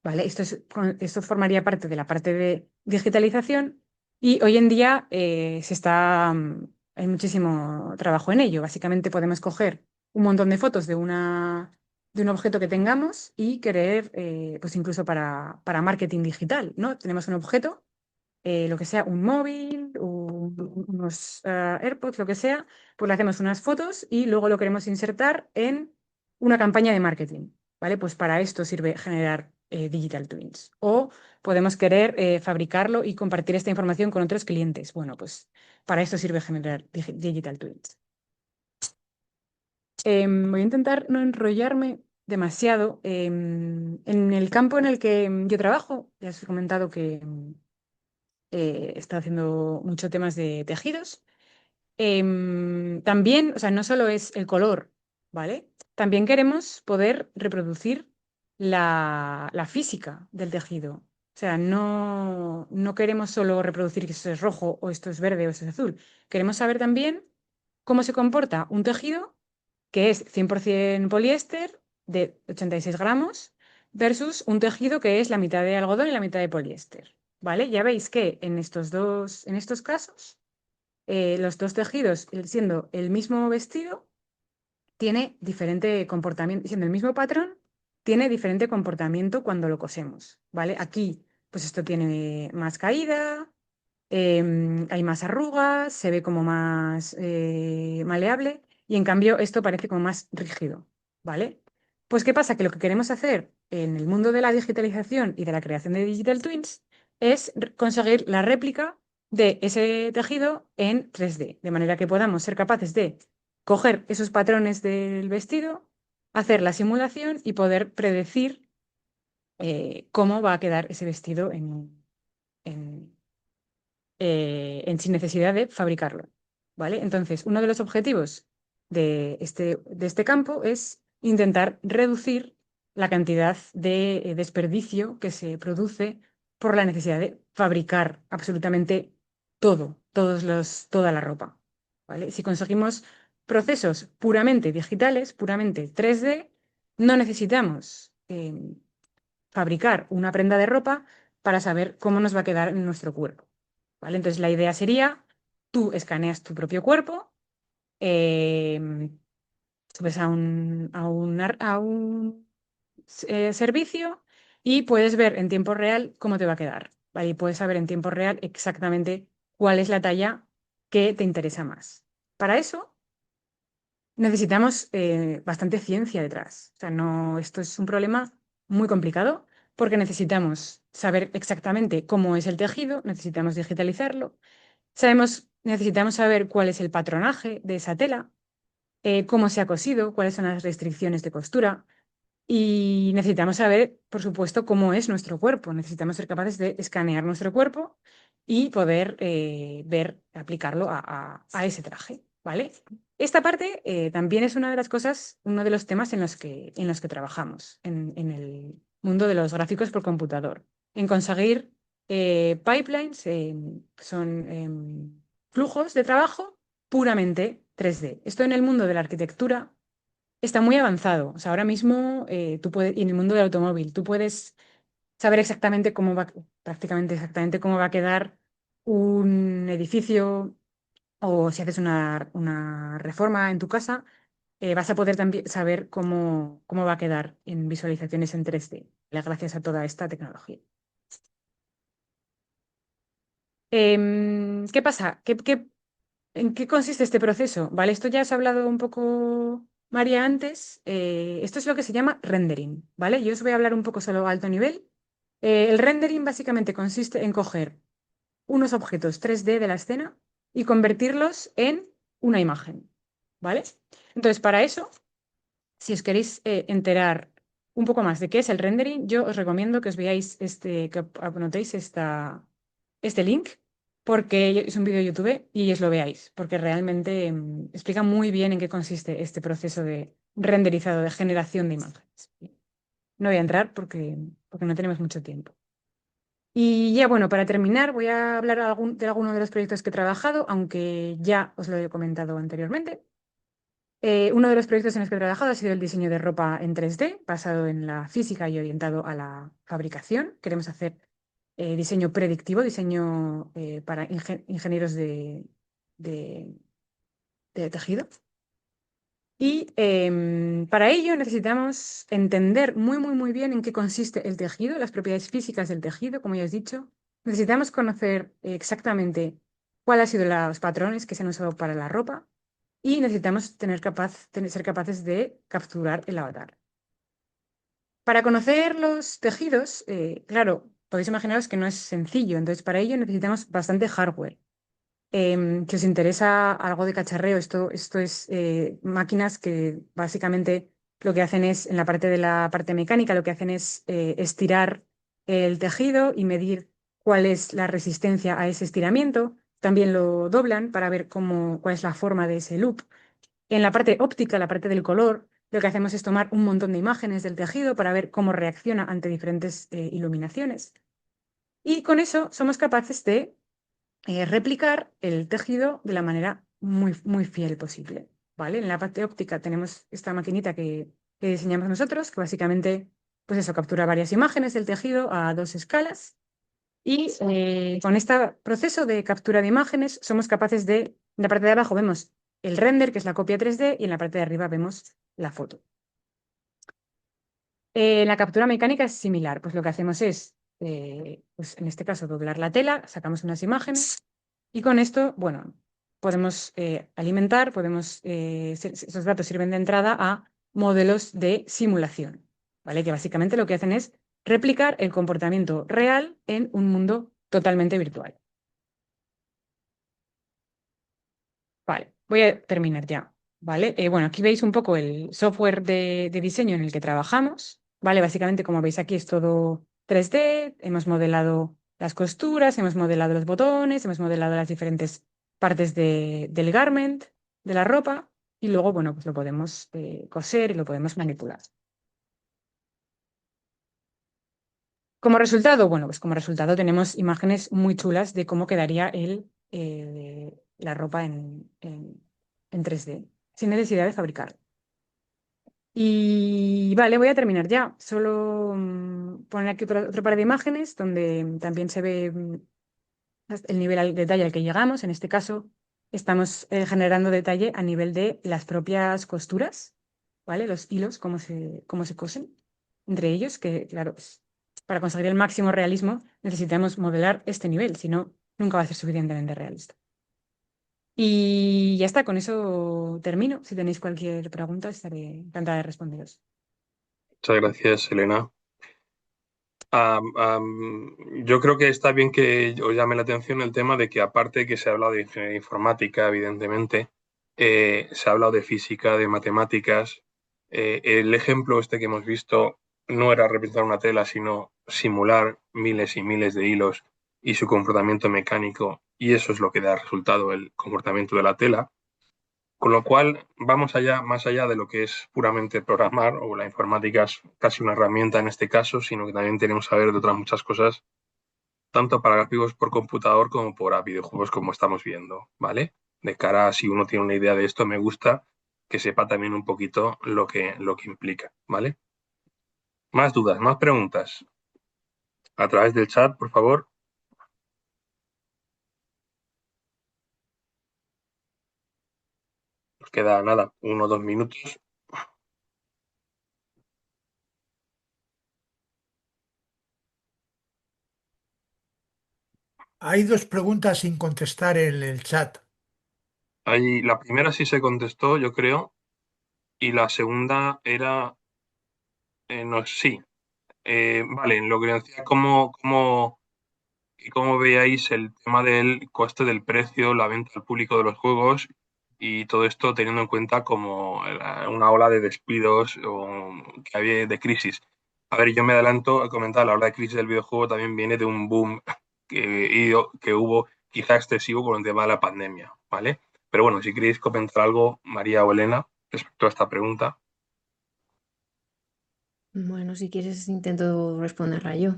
¿Vale? Esto formaría parte de la parte de digitalización Y hoy en día hay muchísimo trabajo en ello. Básicamente podemos coger un montón de fotos de un objeto que tengamos y querer, pues incluso para marketing digital, ¿no? Tenemos un objeto, lo que sea, un móvil, unos AirPods, lo que sea, pues le hacemos unas fotos y luego lo queremos insertar en una campaña de marketing, ¿vale? Pues para esto sirve generar digital twins. O podemos querer fabricarlo y compartir esta información con otros clientes. Bueno, pues para esto sirve generar digital twins. Voy a intentar no enrollarme demasiado. En el campo en el que yo trabajo, ya os he comentado que he estado haciendo muchos temas de tejidos. También, o sea, no solo es el color, ¿vale? También queremos poder reproducir la física del tejido. O sea, no queremos solo reproducir que esto es rojo o esto es verde o esto es azul. Queremos saber también cómo se comporta un tejido que es 100% poliéster de 86 gramos versus un tejido que es la mitad de algodón y la mitad de poliéster, ¿vale? Ya veis que en estos casos, los dos tejidos, siendo el mismo vestido, tiene diferente comportamiento, siendo el mismo patrón, tiene diferente comportamiento cuando lo cosemos, ¿vale? Aquí, pues esto tiene más caída, hay más arrugas, se ve como más maleable y en cambio esto parece como más rígido, ¿vale? Pues ¿qué pasa? Que lo que queremos hacer en el mundo de la digitalización y de la creación de digital twins es conseguir la réplica de ese tejido en 3D, de manera que podamos ser capaces de coger esos patrones del vestido, hacer la simulación y poder predecir cómo va a quedar ese vestido en sin necesidad de fabricarlo, ¿vale? Entonces, uno de los objetivos de este campo es intentar reducir la cantidad de desperdicio que se produce por la necesidad de fabricar absolutamente toda la ropa, ¿vale? Si conseguimos procesos puramente digitales, puramente 3D, no necesitamos fabricar una prenda de ropa para saber cómo nos va a quedar en nuestro cuerpo. ¿Vale? Entonces la idea sería, tú escaneas tu propio cuerpo, subes a un servicio y puedes ver en tiempo real cómo te va a quedar. ¿Vale? Y puedes saber en tiempo real exactamente cuál es la talla que te interesa más. Para eso necesitamos bastante ciencia detrás. O sea, no, esto es un problema muy complicado porque necesitamos saber exactamente cómo es el tejido, necesitamos digitalizarlo, necesitamos saber cuál es el patronaje de esa tela, cómo se ha cosido, cuáles son las restricciones de costura y necesitamos saber, por supuesto, cómo es nuestro cuerpo. Necesitamos ser capaces de escanear nuestro cuerpo y poder aplicarlo a ese traje, ¿vale? Esta parte también es una de las cosas, uno de los temas en los que trabajamos en el mundo de los gráficos por computador, en conseguir pipelines, son flujos de trabajo puramente 3D. Esto en el mundo de la arquitectura está muy avanzado. O sea, ahora mismo y en el mundo del automóvil, tú puedes saber exactamente prácticamente exactamente cómo va a quedar un edificio o si haces una reforma en tu casa, vas a poder también saber cómo va a quedar en visualizaciones en 3D, gracias a toda esta tecnología. ¿Qué pasa? ¿En qué consiste este proceso? Vale, esto ya has hablado un poco, María, antes. Esto es lo que se llama rendering, ¿vale? Yo os voy a hablar un poco solo a alto nivel. El rendering básicamente consiste en coger unos objetos 3D de la escena y convertirlos en una imagen, ¿vale? Entonces, para eso, si os queréis enterar un poco más de qué es el rendering, yo os recomiendo que os veáis que anotéis este link, porque es un vídeo de YouTube y os lo veáis, porque realmente explica muy bien en qué consiste este proceso de renderizado, de generación de imágenes. No voy a entrar porque no tenemos mucho tiempo. Y ya bueno, para terminar, voy a hablar de alguno de los proyectos que he trabajado, aunque ya os lo he comentado anteriormente. Uno de los proyectos en los que he trabajado ha sido el diseño de ropa en 3D, basado en la física y orientado a la fabricación. Queremos hacer diseño predictivo, diseño para ingenieros de- de tejido. Y para ello necesitamos entender muy bien en qué consiste el tejido, las propiedades físicas del tejido, como ya has dicho. Necesitamos conocer exactamente cuáles han sido los patrones que se han usado para la ropa y necesitamos ser capaces de capturar el avatar. Para conocer los tejidos, claro, podéis imaginaros que no es sencillo, entonces para ello necesitamos bastante hardware. Si os interesa algo de cacharreo, esto es máquinas que básicamente lo que hacen es, en la parte de la parte mecánica, lo que hacen es estirar el tejido y medir cuál es la resistencia a ese estiramiento. También lo doblan para ver cuál es la forma de ese loop. En la parte óptica, la parte del color, lo que hacemos es tomar un montón de imágenes del tejido para ver cómo reacciona ante diferentes iluminaciones. Y con eso somos capaces de replicar el tejido de la manera muy fiel posible, ¿vale? En la parte óptica tenemos esta maquinita que diseñamos nosotros, que básicamente, pues eso, captura varias imágenes del tejido a dos escalas. Y con este proceso de captura de imágenes somos capaces en la parte de abajo vemos el render, que es la copia 3D, y en la parte de arriba vemos la foto. La captura mecánica es similar, pues lo que hacemos es, pues en este caso, doblar la tela, sacamos unas imágenes y con esto, bueno, podemos alimentar, esos datos sirven de entrada a modelos de simulación, ¿vale? Que básicamente lo que hacen es replicar el comportamiento real en un mundo totalmente virtual. Vale, voy a terminar ya, ¿vale? Bueno, aquí veis un poco el software de diseño en el que trabajamos, ¿vale? Básicamente, como veis aquí, es todo 3D, hemos modelado las costuras, hemos modelado los botones, hemos modelado las diferentes partes del garment, de la ropa, y luego, bueno, pues lo podemos coser y lo podemos manipular. Como resultado, bueno, pues como resultado tenemos imágenes muy chulas de cómo quedaría la ropa en 3D, sin necesidad de fabricar. Y vale, voy a terminar ya. Solo poner aquí otro par de imágenes donde también se ve el nivel de detalle al que llegamos. En este caso, estamos generando detalle a nivel de las propias costuras, ¿vale? Los hilos, cómo se cosen entre ellos, que claro, pues, para conseguir el máximo realismo necesitamos modelar este nivel, si no, nunca va a ser suficientemente realista. Y ya está, con eso termino. Si tenéis cualquier pregunta, estaré encantada de responderos. Muchas gracias, Elena. Yo creo que está bien que os llame la atención el tema de que aparte de que se ha hablado de ingeniería informática, evidentemente, se ha hablado de física, de matemáticas. El ejemplo este que hemos visto no era representar una tela, sino simular miles y miles de hilos y su comportamiento mecánico, y eso es lo que da resultado el comportamiento de la tela. Con lo cual, vamos allá, más allá de lo que es puramente programar, o la informática es casi una herramienta en este caso, sino que también tenemos que saber de otras muchas cosas, tanto para gráficos por computador como para videojuegos como estamos viendo, ¿vale? De cara a si uno tiene una idea de esto, me gusta que sepa también un poquito lo que implica, ¿vale? Más dudas, más preguntas. A través del chat, por favor. Nos queda nada, 1 o 2 minutos. Hay dos preguntas sin contestar en el chat. Ahí, la primera sí se contestó, yo creo, y la segunda era, no, sí. Vale, en lo que decía, ¿cómo veáis el tema del coste del precio, la venta al público de los juegos y todo esto teniendo en cuenta como una ola de despidos o que había de crisis? A ver, yo me adelanto a comentar, la ola de crisis del videojuego también viene de un boom que hubo quizá excesivo con el tema de la pandemia, ¿vale? Pero bueno, si queréis comentar algo, María o Elena, respecto a esta pregunta. Bueno, si quieres intento responderla yo.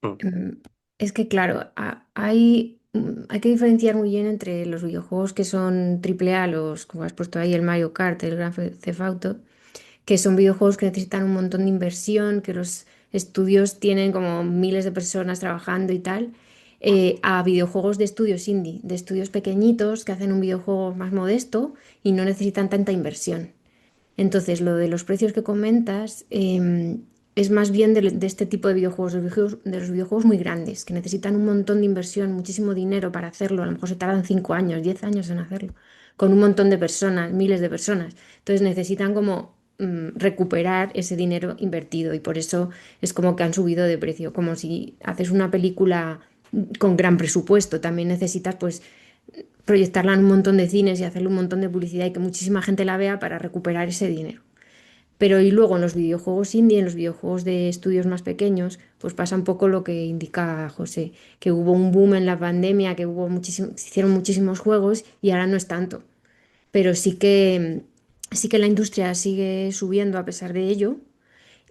Mm. Mm, Es que, claro, hay que diferenciar muy bien entre los videojuegos que son triple A, como has puesto ahí, el Mario Kart, el Grand Theft Auto, que son videojuegos que necesitan un montón de inversión, que los estudios tienen como miles de personas trabajando y tal, a videojuegos de estudios indie, de estudios pequeñitos que hacen un videojuego más modesto y no necesitan tanta inversión. Entonces, lo de los precios que comentas es más bien de este tipo de videojuegos, de los videojuegos muy grandes, que necesitan un montón de inversión, muchísimo dinero para hacerlo. A lo mejor se tardan 5 años, 10 años en hacerlo, con un montón de personas, miles de personas. Entonces necesitan como recuperar ese dinero invertido y por eso es como que han subido de precio, como si haces una película con gran presupuesto, también necesitas pues proyectarla en un montón de cines y hacerle un montón de publicidad y que muchísima gente la vea para recuperar ese dinero. Pero y luego en los videojuegos indie, en los videojuegos de estudios más pequeños, pues pasa un poco lo que indica José, que hubo un boom en la pandemia, que hubo muchísimo, se hicieron muchísimos juegos y ahora no es tanto. Pero sí que la industria sigue subiendo a pesar de ello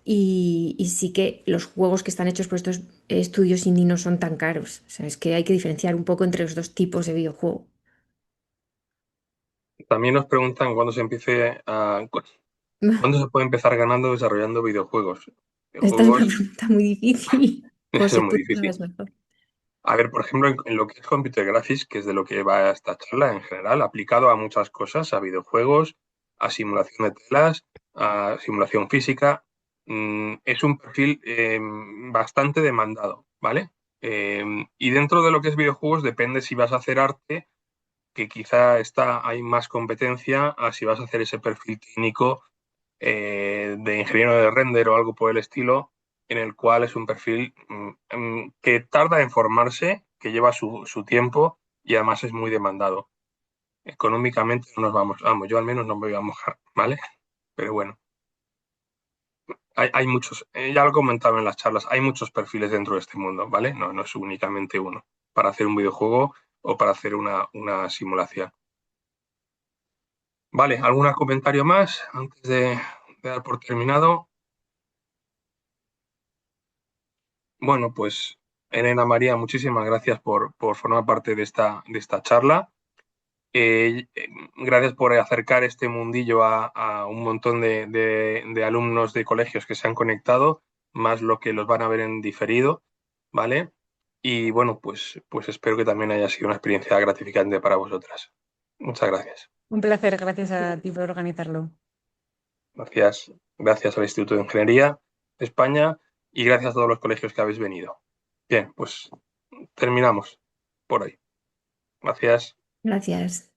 y sí que los juegos que están hechos por estos estudios indie no son tan caros. O sea, es que hay que diferenciar un poco entre los dos tipos de videojuego. También nos preguntan cuándo se puede empezar ganando desarrollando videojuegos. Esta es una Videojuegos, pregunta muy difícil. eso José, es muy tú difícil. sabes mejor. A ver, por ejemplo, en lo que es Computer Graphics, que es de lo que va esta charla en general, aplicado a muchas cosas, a videojuegos, a simulación de telas, a simulación física, es un perfil bastante demandado, ¿vale? Y dentro de lo que es videojuegos depende si vas a hacer arte, que quizá hay más competencia, a si vas a hacer ese perfil técnico de ingeniero de render o algo por el estilo, en el cual es un perfil que tarda en formarse, que lleva su tiempo y además es muy demandado. Económicamente no nos vamos, yo al menos no me voy a mojar, ¿vale? Pero bueno, hay muchos, ya lo comentaba en las charlas, hay muchos perfiles dentro de este mundo, ¿vale? No es únicamente uno, para hacer un videojuego o para hacer una simulación. Vale, ¿algún comentario más antes de dar por terminado? Bueno, pues Elena María, muchísimas gracias por formar parte de esta charla. Gracias por acercar este mundillo a un montón de alumnos de colegios que se han conectado, más lo que los van a ver en diferido, ¿vale? Y bueno, pues espero que también haya sido una experiencia gratificante para vosotras. Muchas gracias. Un placer, gracias a ti por organizarlo. Gracias al Instituto de Ingeniería de España y gracias a todos los colegios que habéis venido. Bien, pues terminamos por hoy. Gracias. Gracias.